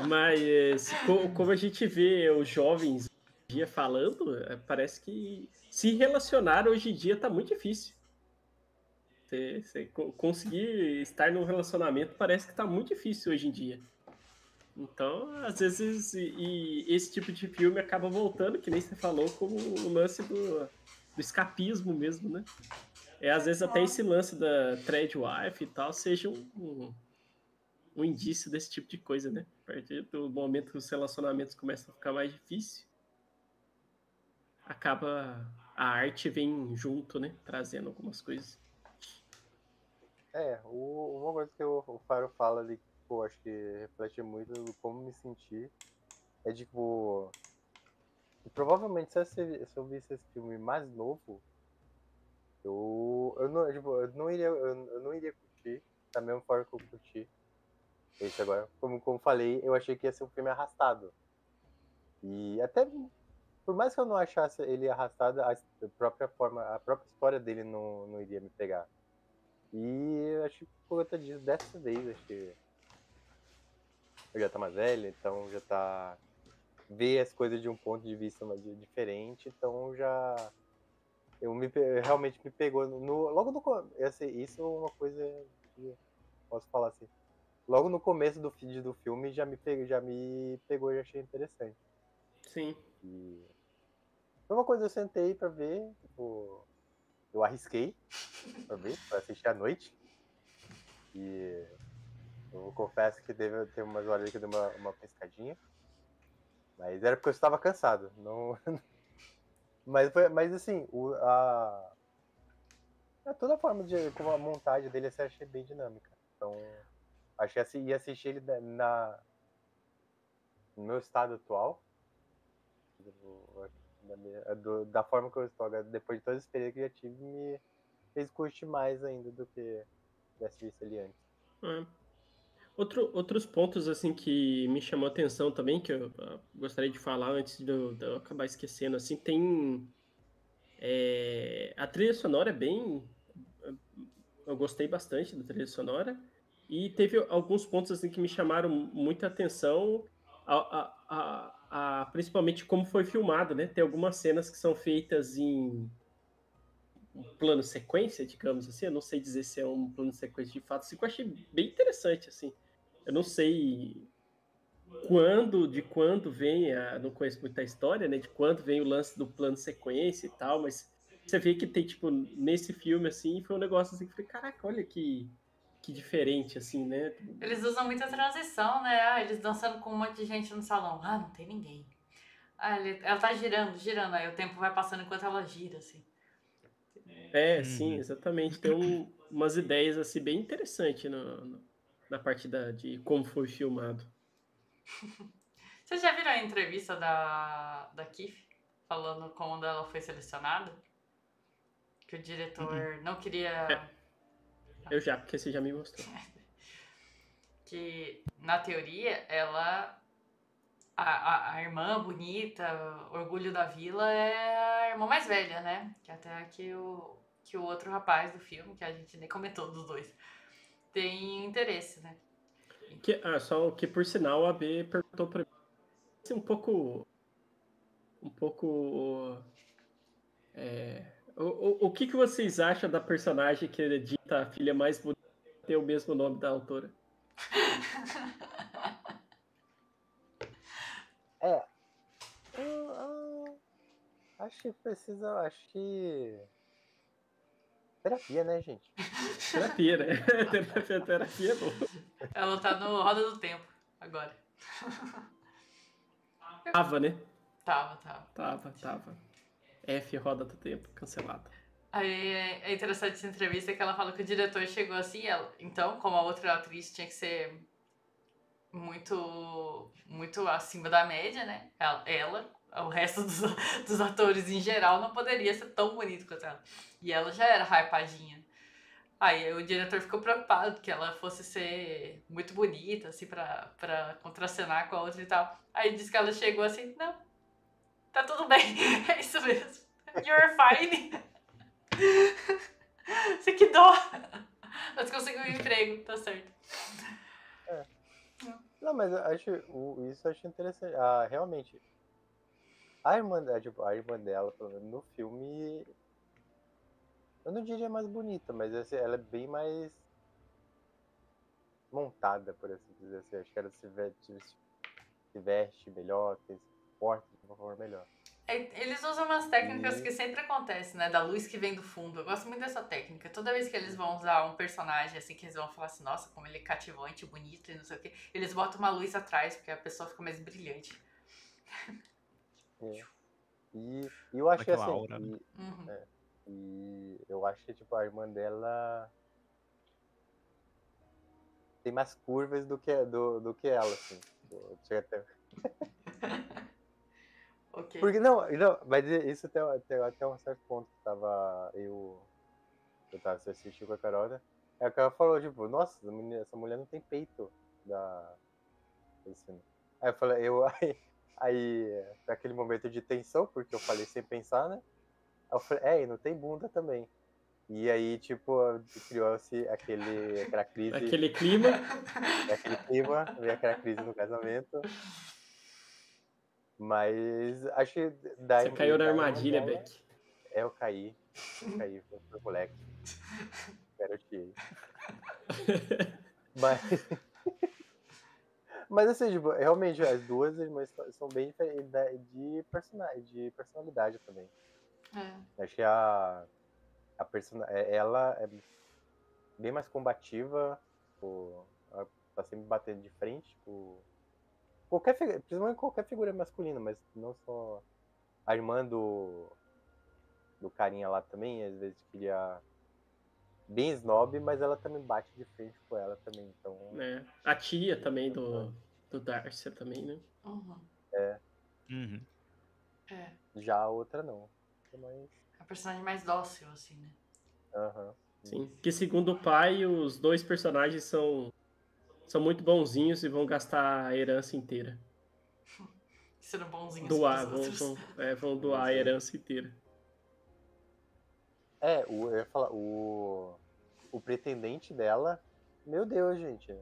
Mas como a gente vê os jovens hoje em dia falando, parece que se relacionar hoje em dia tá muito difícil. Você conseguir estar num relacionamento parece que tá muito difícil hoje em dia. Então, às vezes, e esse tipo de filme acaba voltando, que nem você falou, como o lance do escapismo mesmo, né? Às vezes até esse lance da Threadwife e tal seja um indício desse tipo de coisa, né? A partir do momento que os relacionamentos começam a ficar mais difíceis, a arte vem junto, né? Trazendo algumas coisas. Uma coisa que o Faro fala ali, que, pô, acho que reflete muito do como me sentir, é tipo, provavelmente se eu visse esse filme mais novo, eu não iria curtir da mesma forma que eu curti esse agora. Como falei, eu achei que ia ser um filme arrastado. E até, por mais que eu não achasse ele arrastado, a própria história dele não iria me pegar. E acho que por conta disso, dessa vez, acho que eu já tá mais velho, então já tá ver as coisas de um ponto de vista diferente, então já realmente me pegou logo no começo. Isso é uma coisa que posso falar assim. Logo no começo do feed do filme já me pegou e achei interessante. Sim. E foi uma coisa que eu sentei pra ver, tipo, eu arrisquei pra assistir à noite. E eu confesso que teve umas horas que eu dei uma pescadinha. Mas era porque eu estava cansado. Não... mas assim, toda a forma como a montagem dele eu achei bem dinâmica. Então, achei assim, ia assistir ele no meu estado atual. Da forma que eu estou agora, depois de toda a experiência que eu já tive, me fez curtir mais ainda do que tivesse visto ele antes. Outros pontos assim que me chamou a atenção também, que eu gostaria de falar antes de eu acabar esquecendo, assim, tem a trilha sonora é bem... Eu gostei bastante da trilha sonora e teve alguns pontos assim que me chamaram muita atenção, principalmente como foi filmado, né? Tem algumas cenas que são feitas em um plano sequência, digamos assim. Eu não sei dizer se é um plano sequência de fato, assim, que eu achei bem interessante, assim. Eu não sei de quando vem, não conheço muita história, né? De quando vem o lance do plano sequência e tal, mas você vê que tem, tipo, nesse filme, assim, foi um negócio assim que eu falei, caraca, olha que diferente, assim, né? Eles usam muita transição, né? Eles dançando com um monte de gente no salão. Não tem ninguém. Ela tá girando, aí o tempo vai passando enquanto ela gira, assim. Sim, exatamente. Tem umas ideias, assim, bem interessantes na parte de como foi filmado. Vocês já viram a entrevista da Kif falando como ela foi selecionada? Que o diretor não queria... Eu já, porque você já me mostrou. Que, na teoria, ela... A irmã bonita, orgulho da vila, é a irmã mais velha, né? Que até que o outro rapaz do filme, que a gente nem comentou dos dois, tem interesse, né? Só que, por sinal, a B perguntou pra mim um pouco... O que vocês acham da personagem que é dita a filha mais bonita ter o mesmo nome da autora? Acho que terapia, né, gente? Terapia, né? Terapia é bom. Ela tá no Roda do Tempo, agora. Tava, né? Tava. F, Roda do Tempo, cancelado. Aí é interessante essa entrevista que ela fala que o diretor chegou assim, então, como a outra atriz tinha que ser muito, muito acima da média, né? O resto dos atores em geral não poderia ser tão bonito quanto ela. E ela já era hypadinha. Aí o diretor ficou preocupado que ela fosse ser muito bonita, assim, pra contracenar com a outra e tal. Aí disse que ela chegou assim, não, tá tudo bem, é isso mesmo. You're fine. Você que dó. Mas conseguiu um emprego, tá certo. Não, mas eu acho, isso eu acho interessante. Ah, realmente, a irmã, tipo, a irmã dela, pelo menos no filme, eu não diria mais bonita, mas assim, ela é bem mais montada, por assim dizer. Assim. Acho que ela se veste melhor, se porta de uma forma melhor. Eles usam umas técnicas que sempre acontecem, né? Da luz que vem do fundo. Eu gosto muito dessa técnica. Toda vez que eles vão usar um personagem, assim, que eles vão falar assim, nossa, como ele é cativante, bonito e não sei o quê, eles botam uma luz atrás, porque a pessoa fica mais brilhante. É. E eu acho que Aquela assim, aura, né? e eu acho que tipo, a irmã dela tem mais curvas do que ela, assim. Chega até... Ok. Porque não, mas isso até um certo ponto que eu tava assistindo com a Carol, né? Aí a Carol falou, tipo, nossa, essa mulher não tem peito assim. Aí eu falei, aí naquele momento de tensão, porque eu falei sem pensar, né? Aí eu falei, e não tem bunda também. E aí, tipo, criou-se aquela crise. Aquele clima. Aquele clima, veio aquela crise no casamento. Mas acho que Você caiu na da irmã armadilha, dela, Beck. eu caí, foi moleque. Garoteei. Mas assim, tipo, realmente, as duas irmãs são bem diferentes de personalidade também. Acho que ela é bem mais combativa, tipo, ela tá sempre batendo de frente, tipo, principalmente qualquer figura masculina, mas não só a irmã do carinha lá também, às vezes queria bem snob, mas ela também bate de frente com ela também, então... É. A tia também do Darcy também, né? Uhum. Já a outra não. Mas... É a personagem mais dócil, assim, né? Sim. Que segundo o pai, os dois personagens são muito bonzinhos e vão gastar a herança inteira. Sendo bonzinhos Doar, pros outros. vão doar a herança inteira. Eu ia falar, o pretendente dela, meu Deus, gente.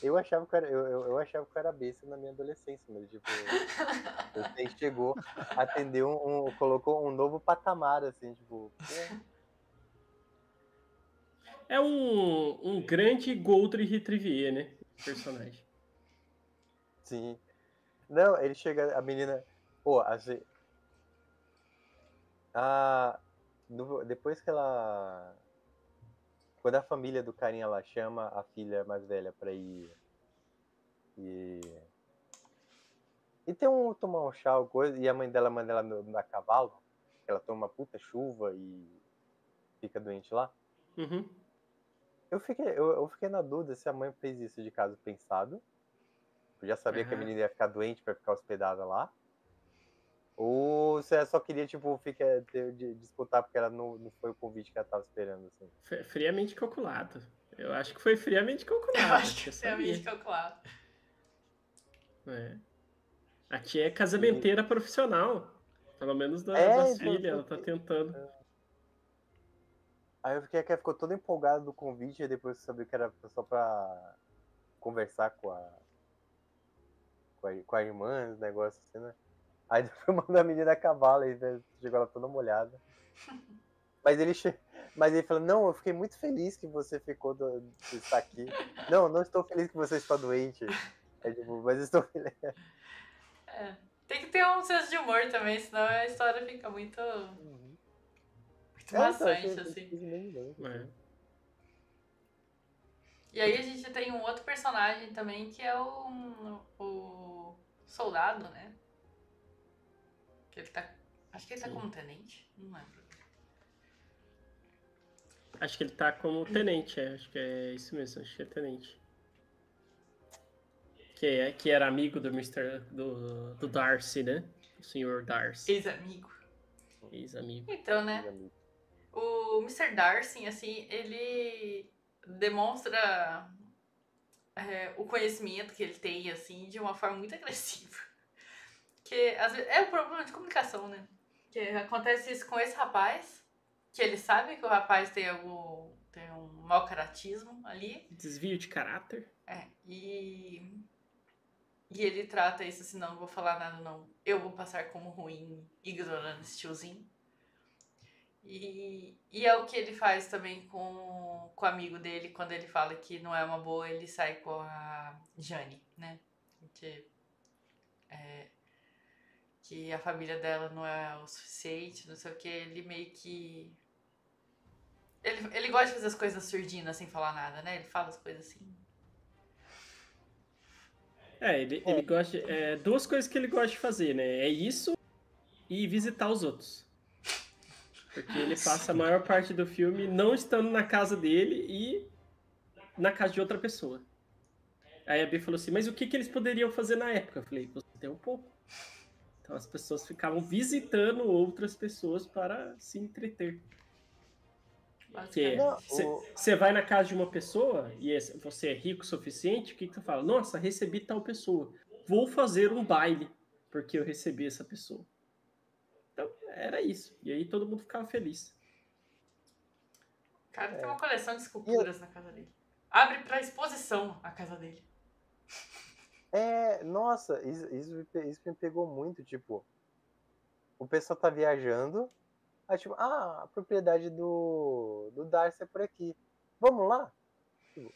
Eu achava que eu achava que eu era besta na minha adolescência, mas tipo, você chegou, atendeu colocou um novo patamar, assim, tipo, É um grande Golden Retriever, né? Personagem. sim. Não, ele chega, a menina, pô, assim, depois que ela, quando a família do carinha lá chama a filha mais velha pra ir e tomar um chá ou coisa, e a mãe dela manda ela a cavalo, ela toma uma puta chuva e fica doente lá. Uhum. Eu fiquei na dúvida se a mãe fez isso de caso pensado. Eu já sabia que a menina ia ficar doente pra ficar hospedada lá. Ou se ela só queria, tipo, disputar porque ela não foi o convite que ela tava esperando, assim. Friamente calculado. Eu acho que foi friamente calculado. Eu acho que é friamente calculado. É. A tia é casamenteira profissional. Pelo menos das então, filhas, ela tá tentando. Aí eu fiquei que ela ficou toda empolgada do convite e depois sabia que era só pra conversar com a irmã, os negócios assim, né? Aí depois mandou a menina a cavalo e chegou ela toda molhada. Mas ele falou, não, eu fiquei muito feliz que você está aqui. Não estou feliz que você está doente. Tipo, mas estou feliz. Tem que ter um senso de humor também, senão a história fica muito maçante, assim. E aí a gente tem um outro personagem também que é o soldado, né? Que ele tá. Acho que ele tá como tenente, não lembro. Acho que ele tá como tenente, acho que é isso mesmo, acho que é tenente. Que era amigo do do Darcy, né? O senhor Darcy. Ex-amigo. Ex-amigo. Então, né? O Mr. Darcy, assim, ele demonstra o conhecimento que ele tem, assim, de uma forma muito agressiva. Que às vezes, é um problema de comunicação, né? Que acontece isso com esse rapaz, que ele sabe que o rapaz tem um mau caratismo ali. Desvio de caráter. E ele trata isso assim, não vou falar nada não. Eu vou passar como ruim, ignorando esse tiozinho. E é o que ele faz também com o amigo dele, quando ele fala que não é uma boa, ele sai com a Jane, né? Que a família dela não é o suficiente, não sei o que, ele meio que... Ele gosta de fazer as coisas surdinas sem falar nada, né? Ele fala as coisas assim. Ele gosta. Duas coisas que ele gosta de fazer, né? É isso e visitar os outros. Porque ele passa a maior parte do filme não estando na casa dele e na casa de outra pessoa. Aí a Bia falou assim, mas o que eles poderiam fazer na época? Eu falei, você tem um pouco. Então as pessoas ficavam visitando outras pessoas para se entreter. Porque você vai na casa de uma pessoa e você é rico o suficiente, o que tu fala? Nossa, recebi tal pessoa. Vou fazer um baile porque eu recebi essa pessoa. Então, era isso. E aí todo mundo ficava feliz. O cara tem uma coleção de esculturas na casa dele. Abre pra exposição a casa dele. Nossa, isso me pegou muito, tipo... O pessoal tá viajando... Aí, tipo, a propriedade do Darcy é por aqui. Vamos lá? Tipo,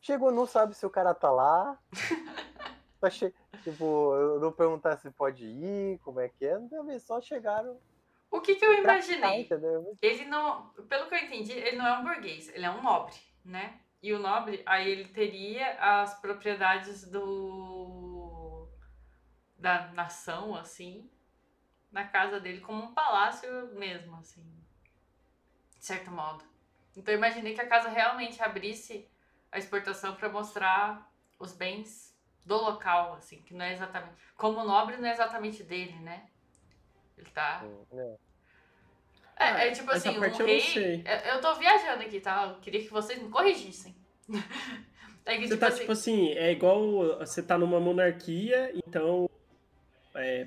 chegou, não sabe se o cara tá lá. Tipo, não perguntar se pode ir, como é que é. Não, só chegaram. O que eu imaginei? Entendeu? Ele não... Pelo que eu entendi, ele não é um burguês. Ele é um nobre, né? E o nobre, aí ele teria as propriedades da nação, assim... na casa dele como um palácio mesmo, assim, de certo modo. Então eu imaginei que a casa realmente abrisse a exportação para mostrar os bens do local, assim, que não é exatamente... Como o nobre não é exatamente dele, né? Ele tá... tipo assim, o rei... Eu tô viajando aqui, tá? Eu queria que vocês me corrigissem. Você tá, tipo assim, é igual você tá numa monarquia, então...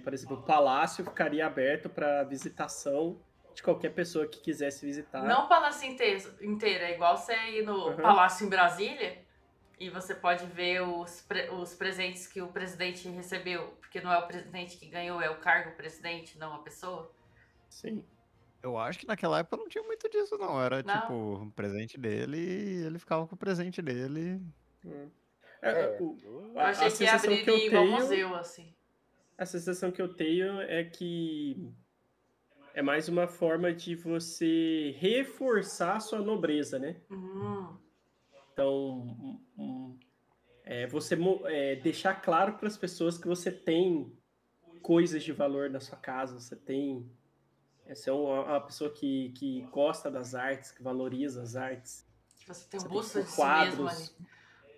por exemplo, o palácio ficaria aberto para visitação de qualquer pessoa que quisesse visitar. Não o palácio inteiro, é igual você ir no palácio em Brasília e você pode ver os presentes que o presidente recebeu, porque não é o presidente que ganhou, é o cargo presidente, não a pessoa. Sim. Eu acho que naquela época não tinha muito disso, não. Era tipo, o presente dele e ele ficava com o presente dele. Eu achei que ia abrir igual museu, assim. A sensação que eu tenho é que é mais uma forma de você reforçar a sua nobreza, né? Então, você deixar claro para as pessoas que você tem coisas de valor na sua casa, você é uma pessoa que gosta das artes, que valoriza as artes. Você tem um busto de quadros. Si mesmo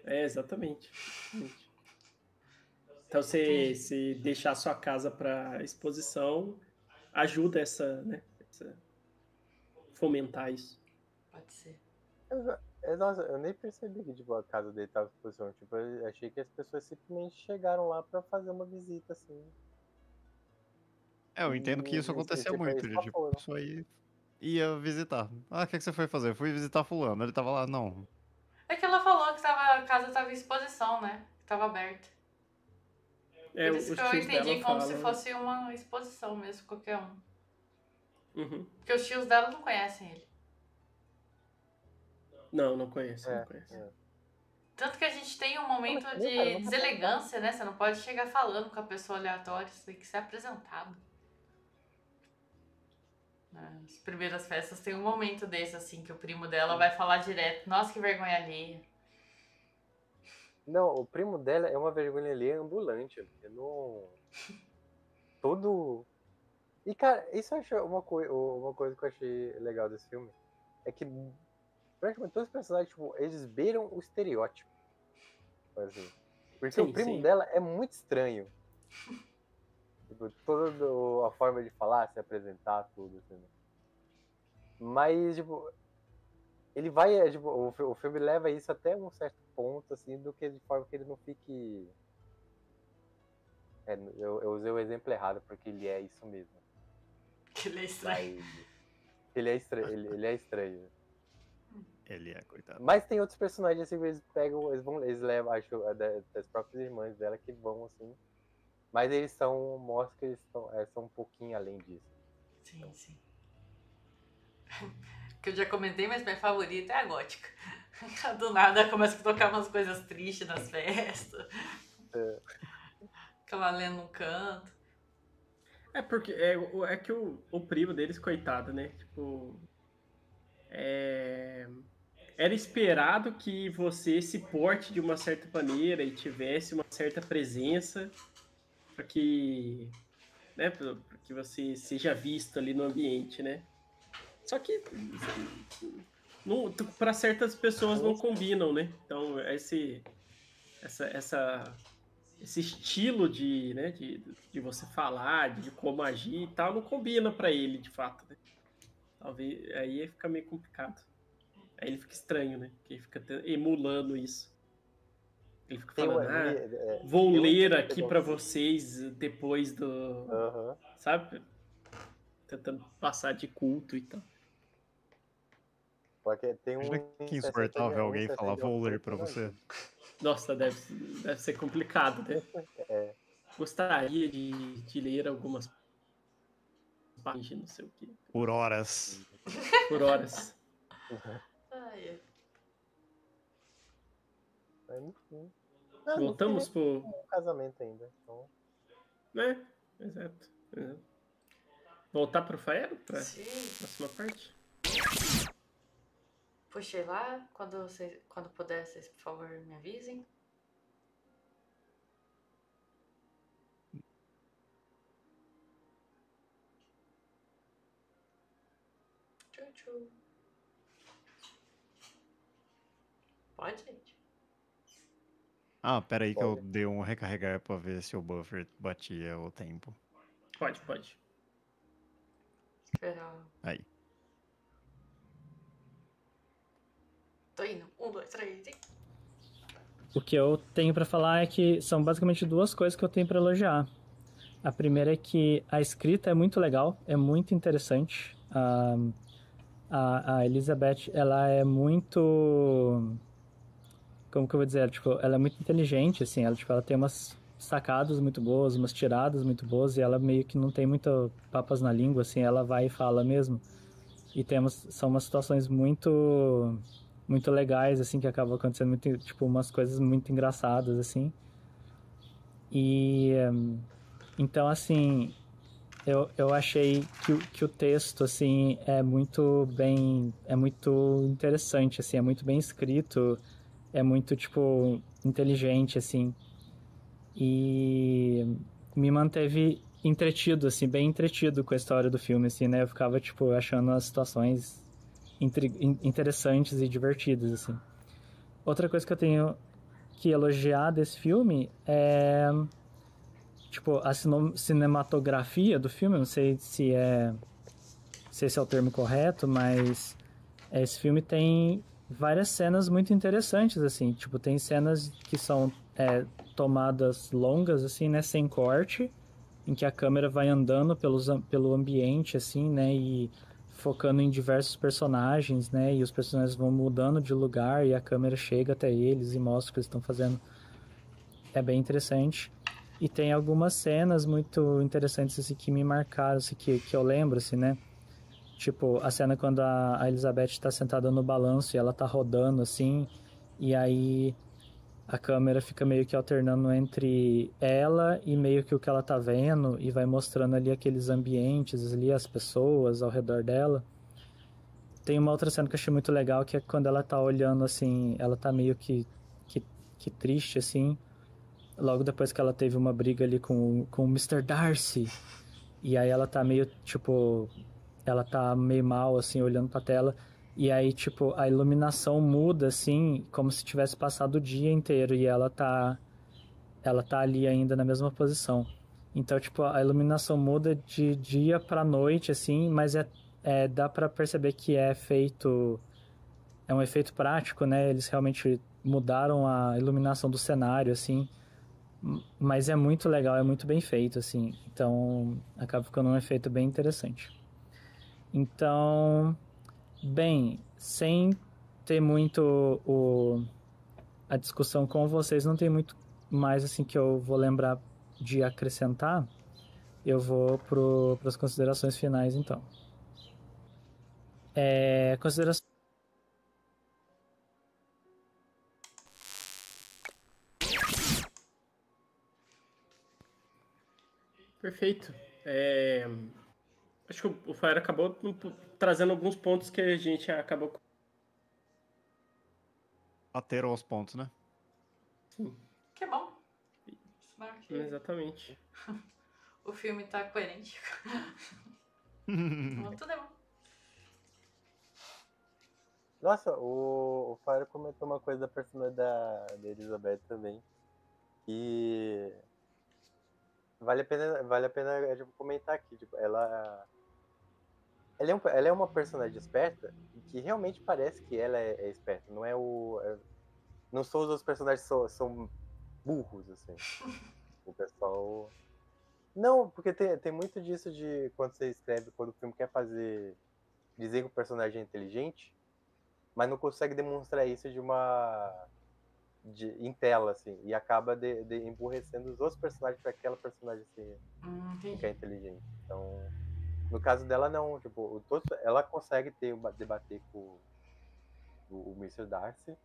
ali. Exatamente. Então, se deixar a sua casa para exposição, ajuda fomentar isso. Pode ser. Nossa, eu nem percebi que tipo, a casa dele tava em exposição. Tipo, eu achei que as pessoas simplesmente chegaram lá pra fazer uma visita, assim. Eu entendo que isso acontecia muito. Tipo, a pessoa ia visitar. O que você foi fazer? Fui visitar fulano. Ele tava lá, não. É que ela falou que a casa tava em exposição, né? Que tava aberta. Por isso que eu entendi como se fosse uma exposição mesmo, qualquer um. Porque os tios dela não conhecem ele. Não conheço. Tanto que a gente tem um momento de deselegância, né? Você não pode chegar falando com a pessoa aleatória, você tem que ser apresentado. Nas primeiras festas tem um momento desse, assim, que o primo dela vai falar direto. Nossa, que vergonha alheia. Não, o primo dela é uma vergonha alheia ambulante. Eu não... E, cara, isso eu acho uma coisa que eu achei legal desse filme. É que praticamente todos os personagens, tipo, eles beiram o estereótipo. Assim. Porque o primo dela é muito estranho. Tipo, toda a forma de falar, se apresentar, tudo, assim. Mas, tipo, ele vai, tipo, o filme leva isso até um certo ponto, assim, do que de forma que ele não fique... eu usei o exemplo errado, porque ele é isso mesmo. Que ele é estranho. Mas ele é estranho, ele é estranho. Ele é, coitado. Mas tem outros personagens, assim, que eles pegam, eles levam, acho, das próprias irmãs dela que vão, assim. Mas eles mostra que eles são um pouquinho além disso. Sim, sim. Que eu já comentei, mas minha favorita é a gótica. Do nada começa a tocar umas coisas tristes nas festas. Fica lá lendo um canto. É porque é que o primo deles, coitado, né? Tipo. Era esperado que você se porte de uma certa maneira e tivesse uma certa presença para que, né, pra que você seja visto ali no ambiente, né? Só que para certas pessoas não combinam, né? Então esse estilo de, né, de você falar, de como agir e tal, não combina para ele de fato, né? Talvez aí fica meio complicado. Aí ele fica estranho, né? Porque ele fica emulando isso. Ele fica falando, vou ler aqui pra vocês depois do... Sabe? Tentando passar de culto e tal. Porque tem Imagina que insuportável alguém falar, vou ler pra você. Nossa, deve ser complicado, né? Gostaria de ler algumas páginas, não sei o quê. Por horas. Por horas. Voltamos pro um casamento ainda. Então... Né? Exato. Voltar pro Faero? Pra próxima parte? Puxei lá. Quando puder, vocês, por favor, me avisem. Tchau. Pode, gente? Pera aí que eu dei um recarregar pra ver se o buffer batia o tempo. Pode. Esperar. Aí. Tô indo. 1, 2, 3 e... O que eu tenho pra falar é que são basicamente duas coisas que eu tenho pra elogiar. A primeira é que a escrita é muito legal, é muito interessante. A Elizabeth, ela é muito... Como que eu vou dizer? Tipo, ela é muito inteligente, assim. Ela tem umas sacadas muito boas, umas tiradas muito boas, e ela meio que não tem muito papas na língua, assim. Ela vai e fala mesmo. E são umas situações muito legais, assim, que acabam acontecendo, muito, tipo, umas coisas muito engraçadas, assim. E... Então, assim... Eu achei que o texto, assim, é muito interessante, assim, é muito bem escrito, é muito, tipo, inteligente, assim, e me manteve entretido, assim, bem entretido com a história do filme, assim, né, eu ficava, tipo, achando as situações interessantes e divertidas, assim. Outra coisa que eu tenho que elogiar desse filme é... Tipo, a cinematografia do filme, não sei se esse é o termo correto, mas esse filme tem várias cenas muito interessantes, assim. Tipo, tem cenas que são tomadas longas, assim, né, sem corte, em que a câmera vai andando pelo ambiente, assim, né, e focando em diversos personagens, né, e os personagens vão mudando de lugar e a câmera chega até eles e mostra o que eles estão fazendo. É bem interessante. E tem algumas cenas muito interessantes, assim, que me marcaram, assim, que eu lembro, assim, né? Tipo, a cena quando a Elizabeth está sentada no balanço e ela tá rodando, assim, e aí a câmera fica meio que alternando entre ela e meio que o que ela tá vendo e vai mostrando ali aqueles ambientes ali, as pessoas ao redor dela. Tem uma outra cena que eu achei muito legal, que é quando ela tá olhando, assim, ela tá meio que triste, assim, logo depois que ela teve uma briga ali com o Mr. Darcy. E aí ela tá meio, tipo... Ela tá meio mal, assim, olhando pra tela. E aí, tipo, a iluminação muda, assim, como se tivesse passado o dia inteiro. E ela tá ali ainda na mesma posição. Então, tipo, a iluminação muda de dia pra noite, assim, mas dá pra perceber que é um efeito prático, né? Eles realmente mudaram a iluminação do cenário, assim, mas é muito legal, é muito bem feito, assim, então acaba ficando um efeito bem interessante. Então, bem, sem ter muito a discussão com vocês, não tem muito mais assim que eu vou lembrar de acrescentar. Eu vou para as considerações finais, então. Considerações. Perfeito. Acho que o Fire acabou trazendo alguns pontos que a gente acabou. Bateram aos pontos, né? Sim, Que bom. Sinal que exatamente. o filme tá coerente. Então, tudo é bom. Nossa, o Fire comentou uma coisa da personalidade da Elizabeth também. Que vale a pena tipo, comentar aqui. Tipo, ela é uma personagem esperta que realmente parece que ela é esperta. Não é não são os outros personagens que são burros, assim. O pessoal... Não, porque tem muito disso de quando você escreve, quando o filme quer dizer que o personagem é inteligente, mas não consegue demonstrar isso em tela, assim, e acaba emburrecendo os outros personagens para aquela personagem assim, ficar inteligente. Então, no caso dela, não. Tipo, ela consegue debater com o Mr. Darcy,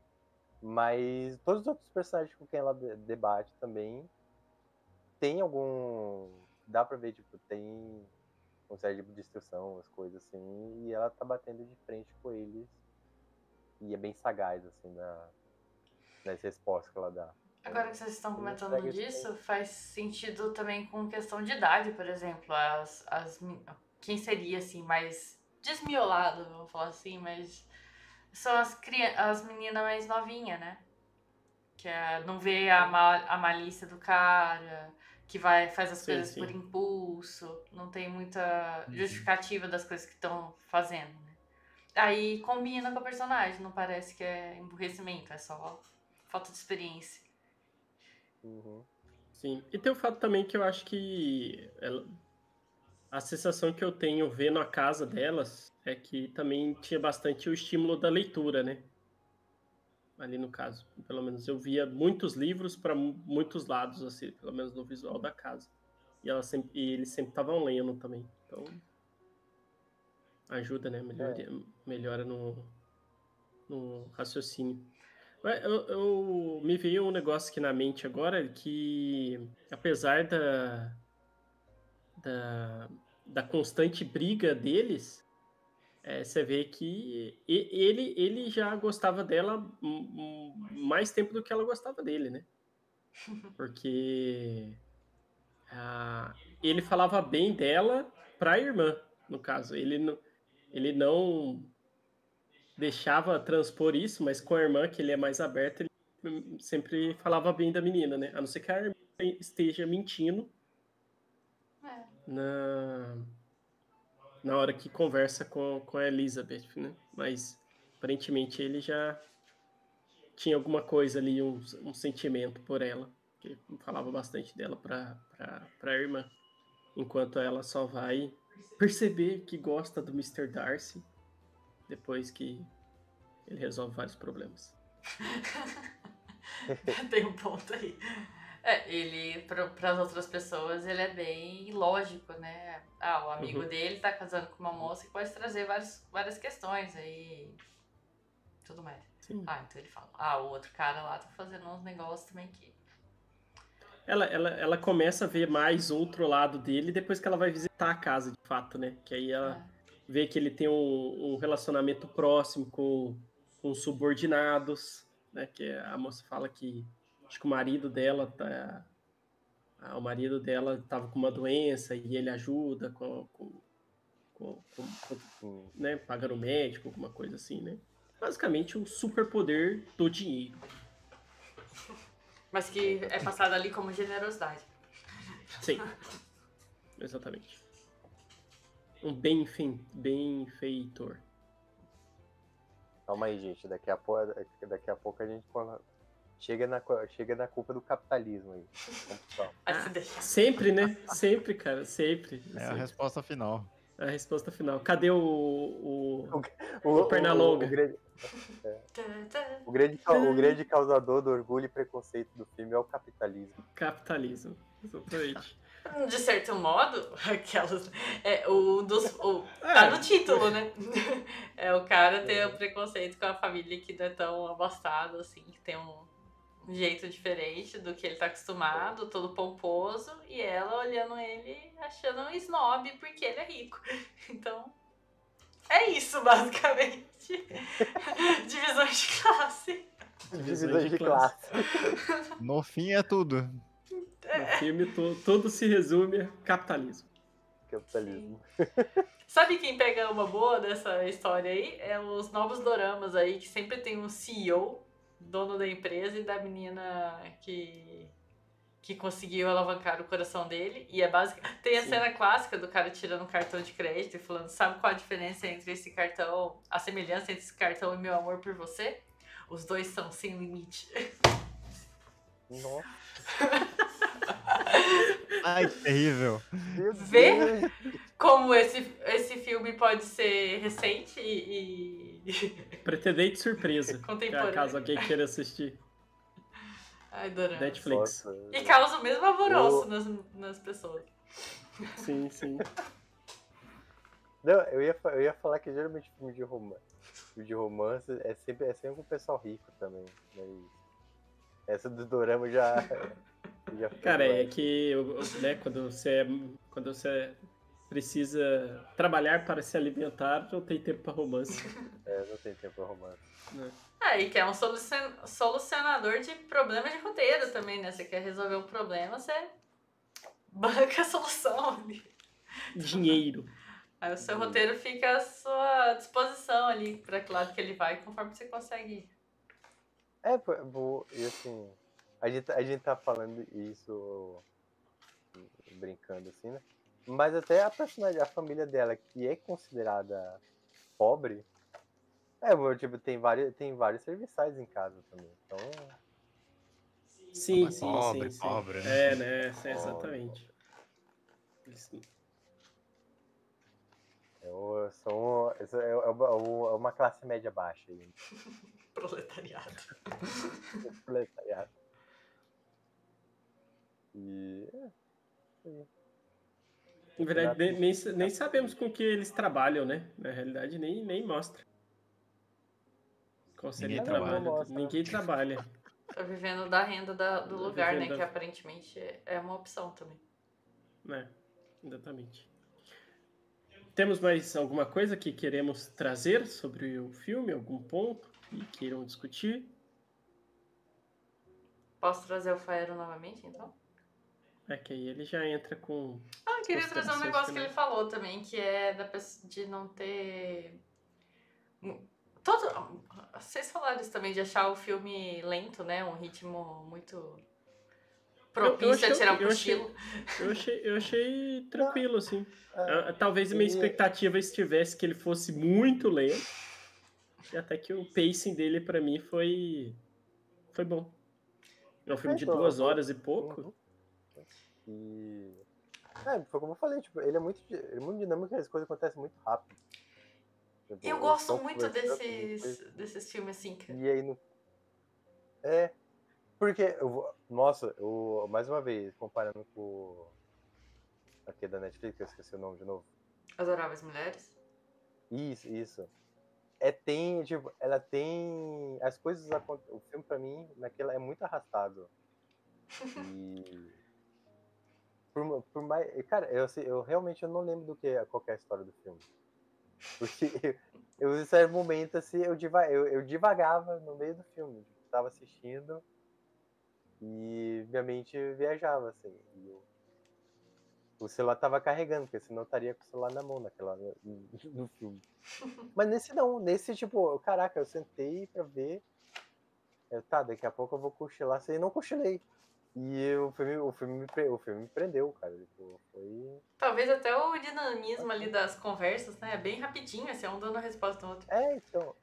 mas todos os outros personagens com quem ela debate também tem algum... Dá pra ver, tipo, tem um certo tipo de instrução, as coisas assim, e ela tá batendo de frente com eles. E é bem sagaz, assim, nas respostas que ela dá. Agora que vocês estão comentando disso, faz sentido também com questão de idade, por exemplo. Quem seria, assim, mais desmiolado, vamos falar assim, mas são as meninas mais novinhas, né? Que não vê a malícia do cara, que faz as coisas por impulso, não tem muita justificativa das coisas que estão fazendo, né? Aí combina com a personagem, não parece que é emburrecimento, é só falta de experiência. Uhum. Sim, e tem o fato também que eu acho que a sensação que eu tenho vendo a casa delas é que também tinha bastante o estímulo da leitura, né? Ali no caso, pelo menos eu via muitos livros para muitos lados, assim, pelo menos no visual da casa. E eles sempre estavam lendo também, então ajuda, né? Melhora no raciocínio. Eu me veio um negócio aqui na mente agora que, apesar da constante briga deles, você vê que ele já gostava dela mais tempo do que ela gostava dele, né? Porque ele falava bem dela pra irmã, no caso. Ele não deixava transpor isso, mas com a irmã, que ele é mais aberto, ele sempre falava bem da menina, né? A não ser que a irmã esteja mentindo na hora que conversa com a Elizabeth, né? Mas aparentemente ele já tinha alguma coisa ali, um sentimento por ela, que ele falava bastante dela pra irmã, enquanto ela só vai perceber que gosta do Mr. Darcy depois que ele resolve vários problemas. Tem um ponto aí. Ele, para as outras pessoas, ele é bem lógico, né? O amigo dele tá casando com uma moça que pode trazer várias questões aí, tudo mais. Sim. Então ele fala, o outro cara lá tá fazendo uns negócios também que... Ela começa a ver mais outro lado dele depois que ela vai visitar a casa, de fato, né? Que aí ela vê que ele tem um relacionamento próximo com subordinados, né? Que a moça fala que acho que o marido dela estava com uma doença e ele ajuda né, pagando o médico, alguma coisa assim, né? Basicamente o superpoder do dinheiro. Mas que é passado ali como generosidade. Sim, exatamente. um benfeitor. Calma aí, gente. Daqui a pouco a gente chega na culpa do capitalismo aí. Vai se deixar. Sempre, né? Sempre, cara. Sempre. É a sempre. resposta final. A resposta final. Cadê o O Pernalonga? O grande causador do orgulho e preconceito do filme é o capitalismo. Capitalismo. Exatamente. De certo modo, aquelas. Tá no título, né? É o cara ter o preconceito com a família que não é tão abastada, assim, que tem um jeito diferente do que ele tá acostumado, todo pomposo, e ela olhando ele achando um snob porque ele é rico. Então, é isso, basicamente. Divisões de classe. Divisões de classe. No fim é tudo. No filme todo se resume a capitalismo. Capitalismo. Sabe quem pega uma boa dessa história aí? É os novos doramas aí, que sempre tem um CEO, dono da empresa, e da menina que conseguiu alavancar o coração dele. E é básica. Tem a cena clássica do cara tirando um cartão de crédito e falando: sabe qual a diferença entre esse cartão, a semelhança entre esse cartão e meu amor por você? Os dois são sem limite. Nossa. Ai, que terrível. Vê como esse filme pode ser recente e Pretendente surpresa. contemporâneo. Caso alguém queira assistir. Ai, dorama. Netflix. Nossa. E causa o mesmo alvoroço nas pessoas. Sim, sim. Não, eu ia falar que geralmente filme de romance é sempre com o pessoal rico também. Mas essa do dorama já Cara, é que né, quando você precisa trabalhar para se alimentar, não tem tempo para romance. Não tem tempo pra romance. Né? E que é um solucionador de problemas de roteiro também, né? Você quer resolver um problema, você banca a solução ali. Dinheiro. Aí o seu roteiro fica à sua disposição ali, para que lado que ele vai, conforme você consegue ir. E assim, a gente tá falando isso brincando assim, né? Mas até a personagem, a família dela, que é considerada pobre, tipo, tem vários serviçais em casa também. Então, Sim. Pobre, né? É, né? Exatamente. Sim. é uma classe média baixa aí. Proletariado. Proletariado. E Na verdade, nem sabemos com que eles trabalham, né? Na realidade, nem mostra. Qual seria o Ninguém trabalho? trabalha. Mostra. Ninguém trabalha. Tá vivendo da renda do lugar, né? Vivendo Que aparentemente é uma opção também. Né? Exatamente. Temos mais alguma coisa que queremos trazer sobre o filme? Algum ponto que queiram discutir? Posso trazer o Faero novamente, então? É que aí ele já entra com... Eu queria trazer um considerações negócio que finais. ele falou também, que é de não ter... Vocês falaram isso também, de achar o filme lento, né? Um ritmo muito propício a tirar um cochilo. Eu achei tranquilo, assim. Talvez a minha expectativa estivesse que ele fosse muito lento. E até que o pacing dele, pra mim, foi bom. É um filme de 2 horas e pouco. E... foi como eu falei, tipo, ele é muito dinâmico e as coisas acontecem muito rápido. Tipo, Eu gosto muito desses filmes assim, cara. E aí no... Porque, mais uma vez, comparando com aqui da Netflix, eu esqueci o nome de novo. Adoráveis Mulheres? Isso. Ela tem... As coisas... O filme, pra mim, naquela é muito arrastado. E... Por mais... Cara, eu realmente não lembro qual que é a história do filme. Porque em certo momento, assim, eu divagava no meio do filme. Eu tava assistindo e minha mente viajava, assim. O celular tava carregando, porque senão eu estaria com o celular na mão no filme. Mas nesse não. Nesse, tipo, caraca, eu sentei pra ver. Daqui a pouco eu vou cochilar. Assim, e não cochilei. E o filme me prendeu, cara. Tipo, foi. Talvez até o dinamismo ali das conversas, né? É bem rapidinho, assim, um dando a resposta do outro. Então.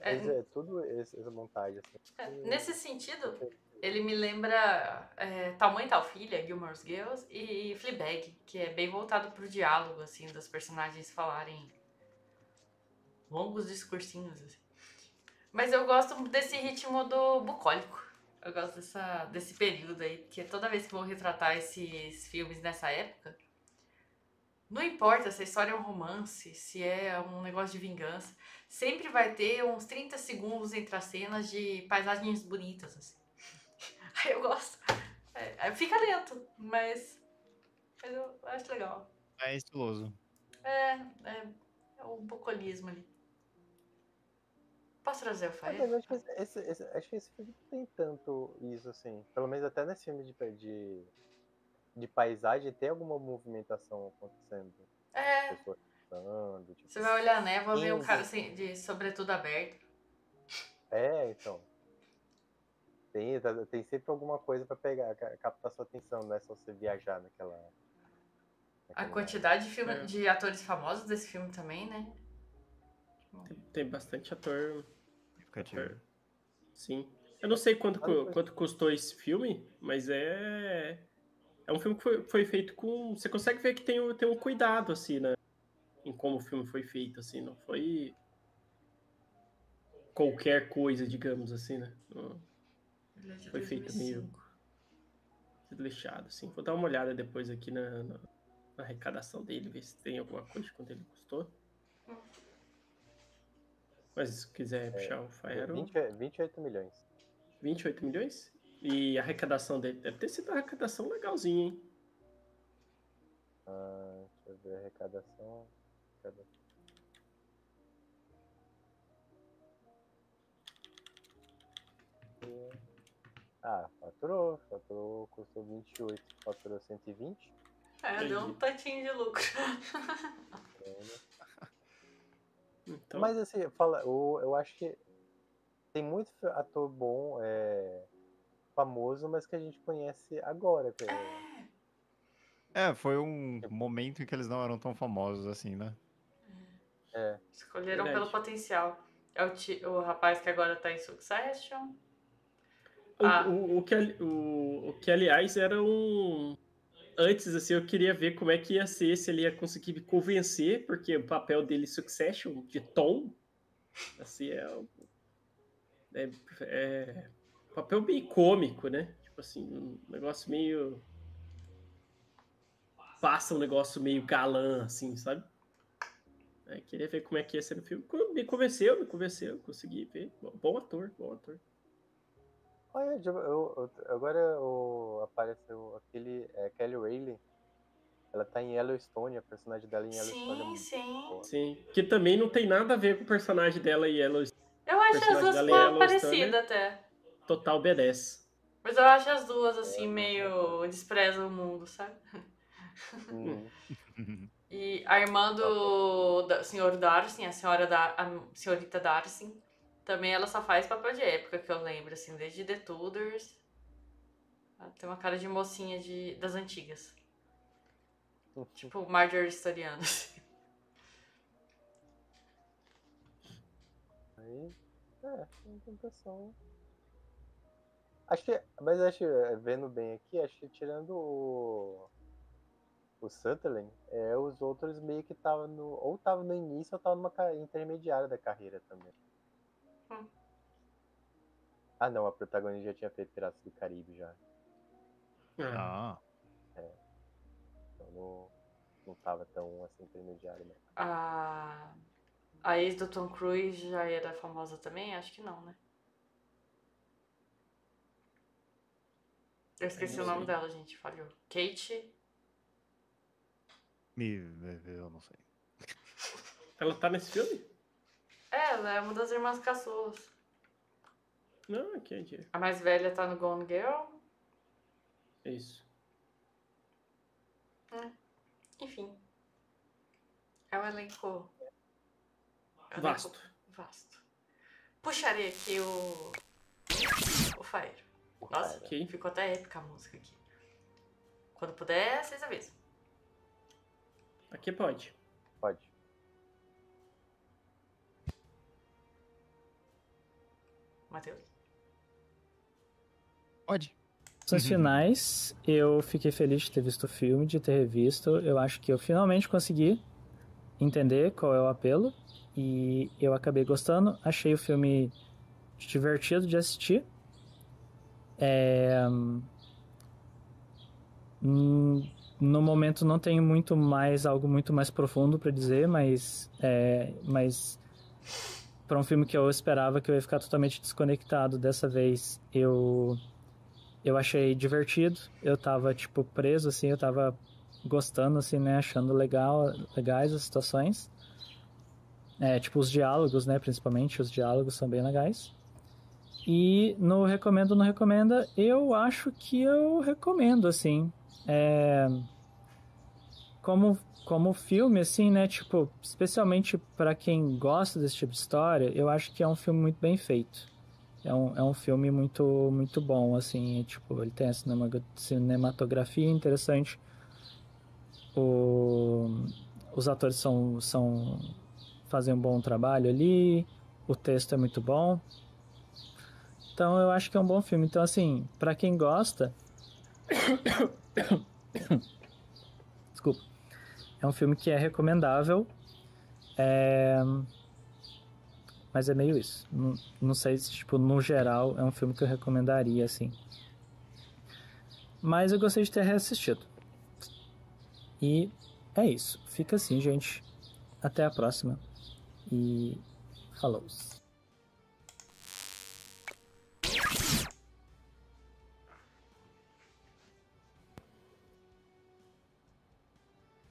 É, Tudo essa montagem, assim. Nesse sentido, ele me lembra Tal Mãe Tal Filha, Gilmore Girls, e Fleabag, que é bem voltado pro diálogo, assim, dos personagens falarem longos discursinhos, assim. Mas eu gosto desse ritmo do bucólico. Eu gosto desse período aí, porque toda vez que vou retratar esses filmes nessa época, não importa se a história é um romance, se é um negócio de vingança, sempre vai ter uns 30 segundos entre as cenas de paisagens bonitas, assim. Aí eu gosto. Fica lento, mas eu acho legal. É estiloso. É o bucolismo ali. Posso trazer o Fael? Mas acho que esse filme não tem tanto isso, assim. Pelo menos até nesse filme de paisagem tem alguma movimentação acontecendo. Pessoas passando, tipo. Você vai olhar a névoa, ver um indo. cara assim, de sobretudo aberto. Então. Tem sempre alguma coisa pra pegar, captar sua atenção, não é só você viajar naquela. A quantidade de atores famosos desse filme também, né? Tem bastante ator. Ator. Sim. Eu não sei quanto custou esse filme, mas é um filme que foi feito com... Você consegue ver que tem um cuidado, assim, né? Em como o filme foi feito, assim. Não foi qualquer coisa, digamos assim, né? Não foi feito meio desleixado, assim. Vou dar uma olhada depois aqui na arrecadação dele, ver se tem alguma coisa de quanto ele custou. Mas se quiser puxar o Faero... 28 milhões. 28 milhões? E a arrecadação dele deve ter sido uma arrecadação legalzinha, hein? Deixa eu ver a arrecadação. Faturou, custou 28, faturou 120. Deu um tantinho de lucro. Então... Mas assim, eu acho que tem muito ator bom, famoso, mas que a gente conhece agora. Foi um momento em que eles não eram tão famosos assim, né? Escolheram pelo potencial. É o rapaz que agora tá em Succession. O que, aliás, era um... Antes, assim, eu queria ver como é que ia ser, se ele ia conseguir me convencer, porque o papel dele, Succession, de Tom, assim, é um papel bem cômico, né? Tipo assim, um negócio meio... Passa um negócio meio galã, assim, sabe? Queria ver como é que ia ser no filme. Me convenceu, consegui ver. Bom ator. Olha, agora apareceu aquele Kelly Reilly. Ela tá em Yellowstone, a personagem dela em Yellowstone. Sim, que também não tem nada a ver com o personagem dela em Yellowstone. Eu acho as duas parecidas até. Total B10. Mas eu acho as duas, assim, meio desprezam o mundo, sabe? E a irmã do Sr. Darcy, a senhorita Darcy, também ela só faz papel de época, que eu lembro, assim, desde The Tudors. Ela tem uma cara de mocinha das antigas. Tipo Marjorie Historiano. Aí, tentação. Vendo bem aqui, acho que tirando o Sutherland, os outros meio que estavam ou estavam no início ou estavam numa intermediária da carreira também. Não, a protagonista já tinha feito Piratas do Caribe já. Então não tava tão assim intermediário, né? A ex do Tom Cruise já era famosa também? Acho que não, né? Eu esqueci o nome dela, gente, falhou. Kate? Eu não sei. Ela tá nesse filme? Ela é uma das irmãs caçulas. Não, entendi. A mais velha tá no Gone Girl. Isso. Enfim. É um elenco... Vasto. Puxarei aqui o Faero. Nossa, Ok. ficou até épica a música aqui. Quando puder, vocês avisam. Aqui pode. Pode. Matheus? Pode. Nos finais, eu fiquei feliz de ter visto o filme, de ter revisto. Eu acho que eu finalmente consegui entender qual é o apelo. E eu acabei gostando. Achei o filme divertido de assistir. No momento não tenho algo muito mais profundo para dizer, mas para um filme que eu esperava que eu ia ficar totalmente desconectado, dessa vez eu achei divertido. Eu tava tipo preso assim, eu tava gostando assim, né, achando legais as situações. Tipo os diálogos, né, principalmente os diálogos são bem legais. E no recomendo ou não recomenda, eu acho que eu recomendo assim. Como filme, assim, né? Tipo, especialmente para quem gosta desse tipo de história, eu acho que é um filme muito bem feito. É um filme muito, muito bom, assim. Tipo, ele tem a cinematografia interessante. Os atores fazem um bom trabalho ali. O texto é muito bom. Então, eu acho que é um bom filme. Então, assim, para quem gosta... Desculpa. É um filme que é recomendável, mas é meio isso. Não sei se, tipo, no geral, é um filme que eu recomendaria, assim. Mas eu gostei de ter reassistido. E é isso. Fica assim, gente. Até a próxima. E falou.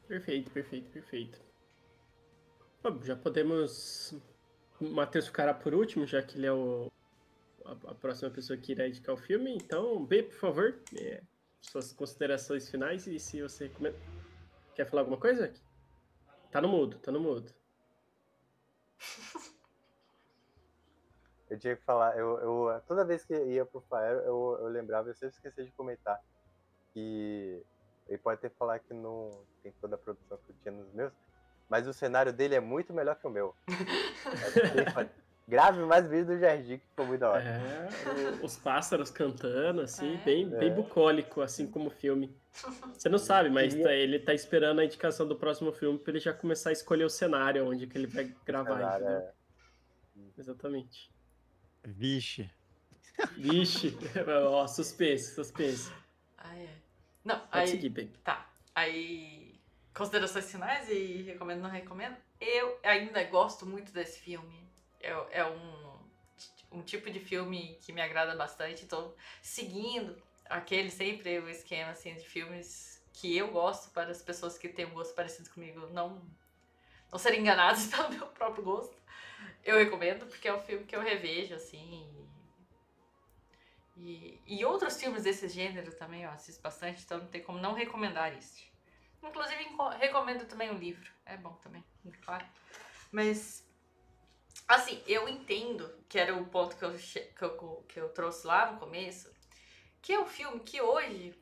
Perfeito, perfeito, perfeito. Bom, já podemos... O Matheus ficará por último, já que ele é a próxima pessoa que irá indicar o filme. Então, B, por favor, suas considerações finais e se você recomenda... Quer falar alguma coisa? Tá no mudo, tá no mudo. Eu tinha que falar, toda vez que ia pro Faero, eu lembrava, eu sempre esqueci de comentar, que ele pode até falar que não tem toda a produção que eu tinha nos meus, mas o cenário dele é muito melhor que o meu. Grave mais vídeo do Jardim, que ficou muito da hora. Os pássaros cantando, assim, É. bem bucólico, assim como o filme. Você não sabe, mas ele tá esperando a indicação do próximo filme pra ele já começar a escolher o cenário onde que ele vai gravar, Cenário, entendeu? Exatamente. Vixe. Vixe, ó, suspense. Não, Pode seguir, bem. Tá. Aí, considerações finais e recomendo ou não recomendo? Eu ainda gosto muito desse filme. É um tipo de filme que me agrada bastante. Tô seguindo sempre o esquema assim, de filmes que eu gosto para as pessoas que têm um gosto parecido comigo não serem enganadas pelo meu próprio gosto. Eu recomendo porque é um filme que eu revejo, assim. E outros filmes desse gênero também eu assisto bastante, então não tem como não recomendar este. Inclusive, recomendo também o livro. É bom também, claro. Mas, assim, eu entendo que era o ponto que eu trouxe lá no começo, que é um filme que hoje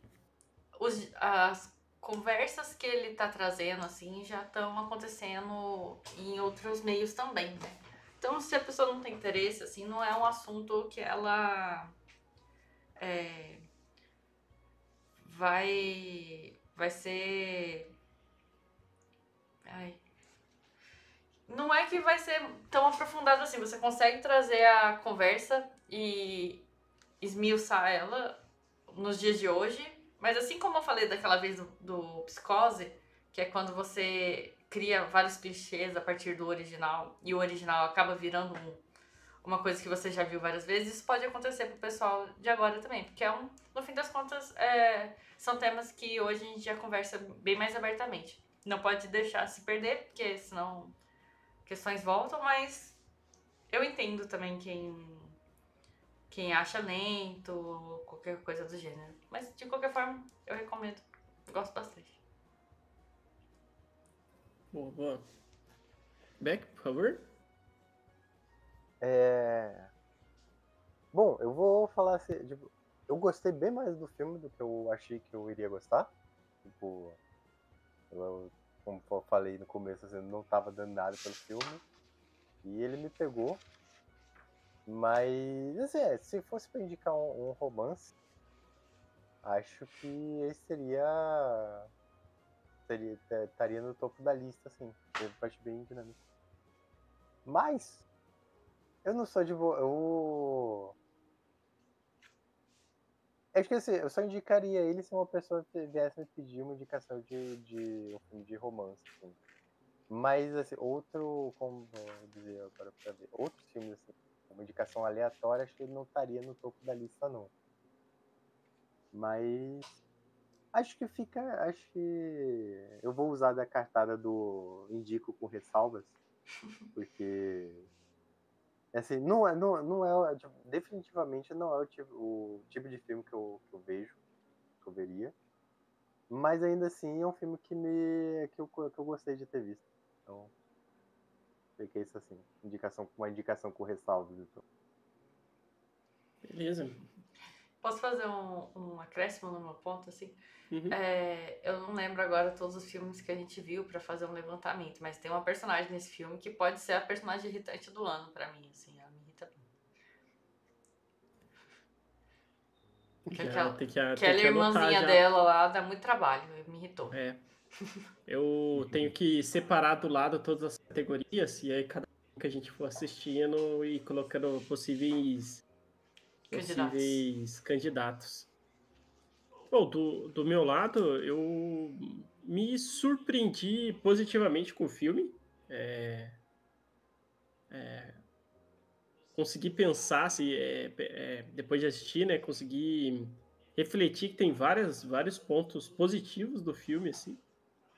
as conversas que ele tá trazendo, assim, já estão acontecendo em outros meios também, né? Então, se a pessoa não tem interesse, assim, não é um assunto que ela vai ser... Não é que vai ser tão aprofundado assim. Você consegue trazer a conversa e esmiuçar ela nos dias de hoje. Mas assim como eu falei daquela vez do Psicose, que é quando você cria vários clichês a partir do original e o original acaba virando uma coisa que você já viu várias vezes, isso pode acontecer pro pessoal de agora também. Porque no fim das contas, são temas que hoje a gente já conversa bem mais abertamente. Não pode deixar se perder, porque senão questões voltam, mas eu entendo também quem acha lento, qualquer coisa do gênero. Mas, de qualquer forma, eu recomendo. Eu gosto bastante. Boa. Beck, por favor. Bom, eu vou falar assim, tipo, eu gostei bem mais do filme do que eu achei que eu iria gostar. Tipo, como eu falei no começo, assim, eu não tava dando nada pelo filme. E ele me pegou. Mas, assim, se fosse pra indicar um romance, acho que esse estaria no topo da lista, assim. Eu acho bem dinâmico. Mas, eu não sou eu acho que assim, eu só indicaria ele se uma pessoa viesse me pedir uma indicação de um filme de romance, assim. Mas, assim, como vou dizer agora pra ver, outros filmes, assim, uma indicação aleatória, acho que ele não estaria no topo da lista, não. Mas, acho que eu vou usar da cartada do indico com ressalvas, porque, assim, definitivamente não é o tipo de filme que eu vejo, que eu veria. Mas ainda assim é um filme que eu gostei de ter visto. Então, fiquei isso assim. Uma indicação com ressalvas. Então. Beleza. Posso fazer um acréscimo no meu ponto, assim? Uhum. Eu não lembro agora todos os filmes que a gente viu pra fazer um levantamento, mas tem uma personagem nesse filme que pode ser a personagem irritante do ano pra mim, assim, ela me irrita muito. Que aquela irmãzinha dela lá dá muito trabalho, me irritou. Eu tenho que separar do lado todas as categorias e aí cada um que a gente for assistindo e colocando possíveis candidatos. Bom, do meu lado, eu me surpreendi positivamente com o filme. Consegui pensar, depois de assistir, né? Consegui refletir que tem vários pontos positivos do filme, assim.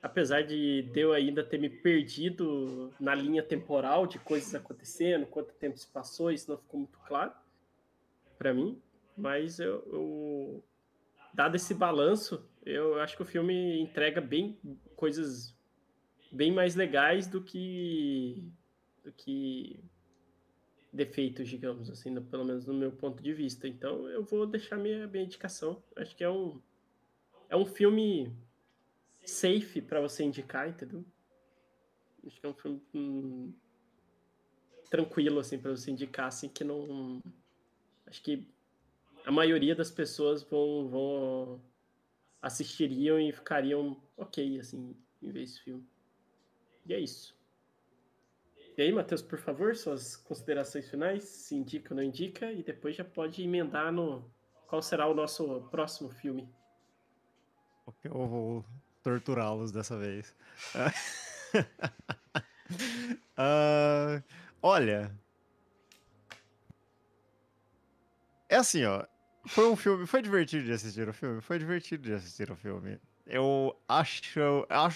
Apesar de eu ainda ter me perdido na linha temporal de coisas acontecendo, quanto tempo se passou, isso não ficou muito claro para mim. Mas dado esse balanço, eu acho que o filme entrega coisas bem mais legais do que defeitos, digamos assim, pelo menos no meu ponto de vista. Então eu vou deixar minha indicação. Acho que é um filme safe para você indicar, entendeu? Acho que é um filme tranquilo, assim, para você indicar, assim, que não... Acho que a maioria das pessoas vão assistiriam e ficariam ok, assim, em ver esse filme. E é isso. E aí, Matheus, por favor, suas considerações finais, se indica ou não indica, e depois já pode emendar no qual será o nosso próximo filme. Eu vou torturá-los dessa vez. Olha, é assim, ó. Foi divertido de assistir o filme? Foi divertido de assistir o filme. Eu acho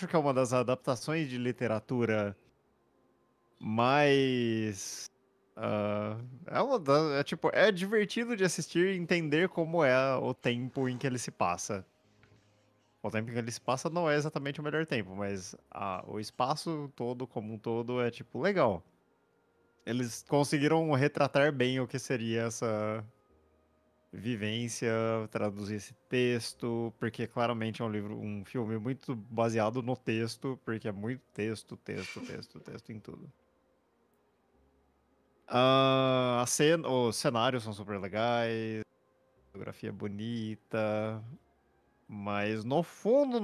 que é uma das adaptações de literatura mais... é divertido de assistir e entender como é o tempo em que ele se passa. O tempo em que ele se passa não é exatamente o melhor tempo, mas o espaço todo, como um todo, é, tipo, legal. Eles conseguiram retratar bem o que seria essa vivência, traduzir esse texto, porque claramente é um filme muito baseado no texto, porque é muito texto em tudo. Os cenários são super legais, a fotografia é bonita, mas no fundo,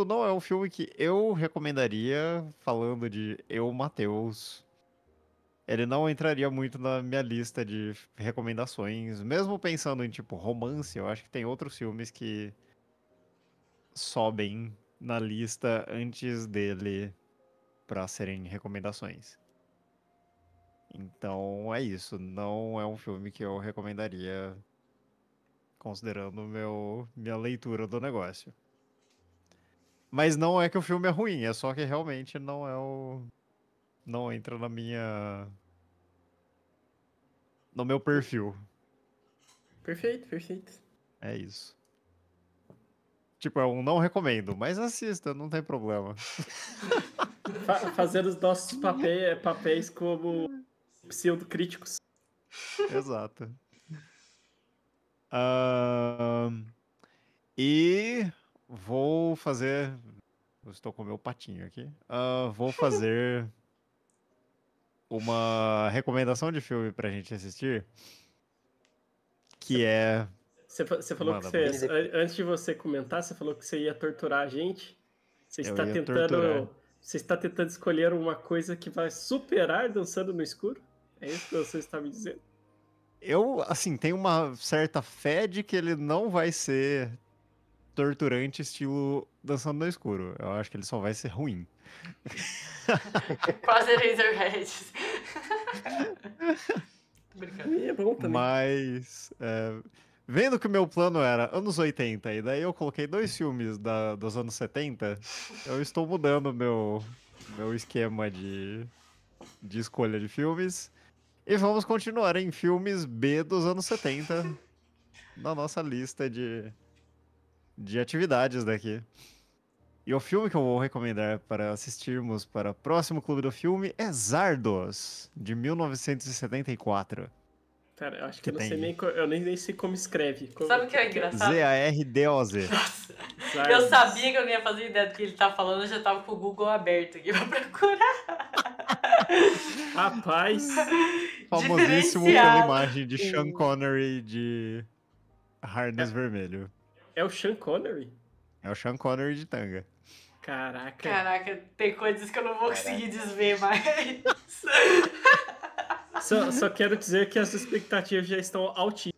não é um filme que eu recomendaria, falando de Matheus. Ele não entraria muito na minha lista de recomendações, mesmo pensando em, tipo, romance, eu acho que tem outros filmes que sobem na lista antes dele pra serem recomendações. Então é isso, não é um filme que eu recomendaria considerando minha leitura do negócio. Mas não é que o filme é ruim, é só que realmente não entra no meu perfil. Perfeito. É isso. Tipo, eu não recomendo, mas assista, não tem problema. Fazendo os nossos papéis como pseudocríticos. Exato. E vou fazer. Eu estou com o meu patinho aqui. Vou fazer uma recomendação de filme pra gente assistir. Que é. Você falou Manda, que manda. antes de você comentar, você falou que você ia torturar a gente. Você Eu está ia tentando. torturar. Você está tentando escolher uma coisa que vai superar Dançando no Escuro? É isso que você está me dizendo? Eu, assim, tenho uma certa fé de que ele não vai ser torturante estilo Dançando no Escuro. Eu acho que ele só vai ser ruim. Quase Razorhead. Brincando. E é bom também. Mas, vendo que o meu plano era anos 80, e daí eu coloquei 2 filmes dos anos 70, eu estou mudando meu esquema de escolha de filmes. E vamos continuar em filmes B dos anos 70 na nossa lista de atividades daqui. E o filme que eu vou recomendar para assistirmos para o próximo Clube do Filme é Zardos, de 1974. Cara, eu acho que Que eu não sei tem. nem, eu nem sei como escreve. Sabe o que é engraçado? Z-A-R-D-O-Z. Nossa, Zardos. eu sabia que eu não ia fazer ideia do que ele tá falando, eu já tava com o Google aberto aqui pra procurar. Rapaz, Famosíssimo Diferenciado. pela imagem de Sean Connery de Harness Vermelho. é o Sean Connery? É o Sean Connery de tanga. Caraca. Caraca, tem coisas que eu não vou conseguir desver mais. Só quero dizer que as expectativas já estão altíssimas.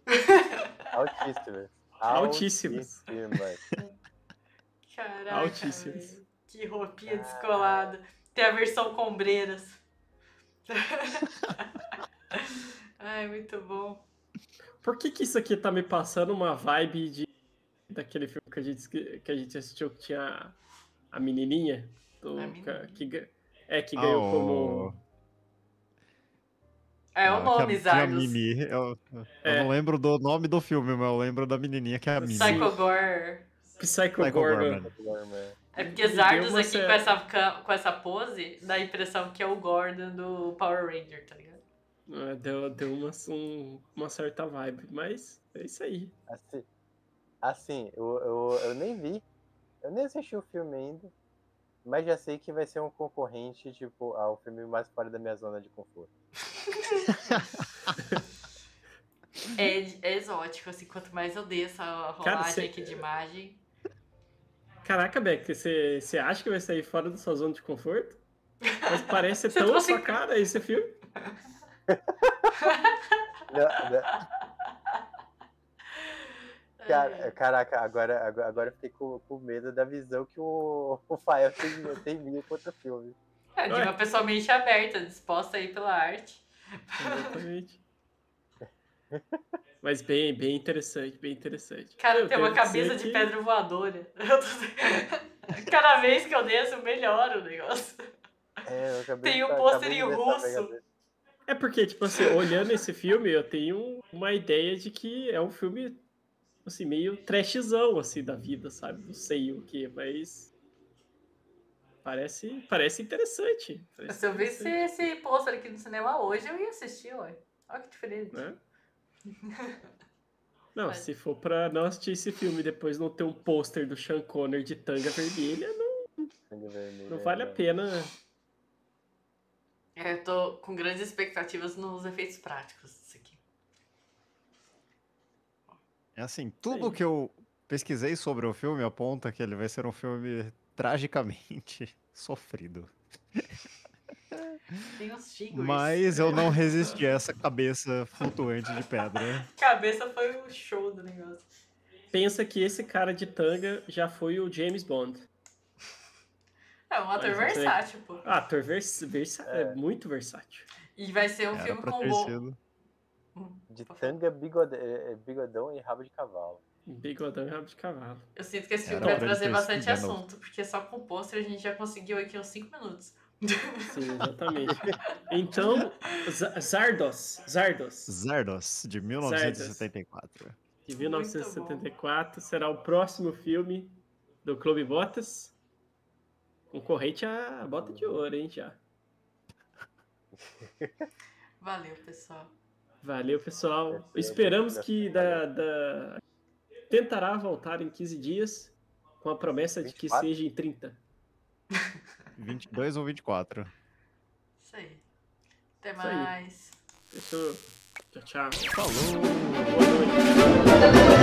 Altíssimas. Altíssimas. Altíssimas. Caraca, Altíssimas. velho. Que roupinha descolada. Tem a versão com ombreiras. Ai, muito bom. Por que isso aqui tá me passando uma vibe daquele filme que a gente assistiu que tinha a menininha? A menininha. Que ganhou como... É o nome, que a Zardos. Mimi. Eu não lembro do nome do filme, mas eu lembro da menininha que é a Mimi. Psychogore. Psycho Psycho Gorman. Gorman. É porque Zardos aqui uma com essa pose dá a impressão que é o Gordon do Power Ranger, tá ligado? Deu uma certa vibe, mas é isso aí. Assim, eu nem vi. Eu nem assisti o filme ainda. Mas já sei que vai ser um concorrente, tipo, ao filme mais fora da minha zona de conforto. É exótico, assim, quanto mais eu dei essa rolagem aqui de imagem. Caraca, Beck, você acha que vai sair fora da sua zona de conforto? Mas parece Você tão trouxe- sua cara esse filme. Caraca, agora eu fiquei com medo da visão que o Fael tem minha contra o filme. É de uma pessoa mente aberta, disposta aí pela arte. Exatamente. Mas bem interessante, bem interessante. Cara, Eu tem uma quero dizer cabeça de que- pedra voadora. Cada vez que eu desço, melhora o negócio. Eu acabei Tem o de- pôster acabei em de ver essa russo. brincadeira. É porque, tipo assim, olhando esse filme, eu tenho uma ideia de que é um filme, assim, meio trashzão, assim, da vida, sabe? Não sei o que, mas... Parece interessante. Se eu visse esse pôster aqui no cinema hoje, eu ia assistir, ué. Olha que diferente. Né? Não, Mas- se for pra não assistir esse filme e depois não ter um pôster do Sean Connery de tanga vermelha, Sangue vermelho, não vale a pena. Eu tô com grandes expectativas nos efeitos práticos disso aqui. É assim, tudo Sim. que eu pesquisei sobre o filme aponta que ele vai ser um filme tragicamente sofrido. Tem uns figures. Mas eu não resisti a essa cabeça flutuante de pedra. Cabeça foi o show do negócio. Pensa que esse cara de tanga já foi o James Bond. É um ator Mas versátil, pô. Ah, ator é muito versátil. E vai ser um Era filme pra com ter bom. sido. De tanga, bigodão e rabo de cavalo. Bigodão e rabo de cavalo. Eu sinto que esse filme Era vai pra trazer ter bastante sido Gandalf. assunto, porque só com o pôster a gente já conseguiu aqui uns 5 minutos. Sim, exatamente. Então, Zardos, Zardos, de 1974. de 1974, será o próximo filme do Clube Botas. Concorrente à Bota de Ouro, hein, já. Valeu, pessoal. Valeu, pessoal. Vai ser Esperamos bem que tentará voltar em 15 dias com a promessa de que 24? seja em 30. 22 ou 24. Isso aí. Até Isso aí. mais. Fechou. Tchau, tchau. Falou! Boa noite.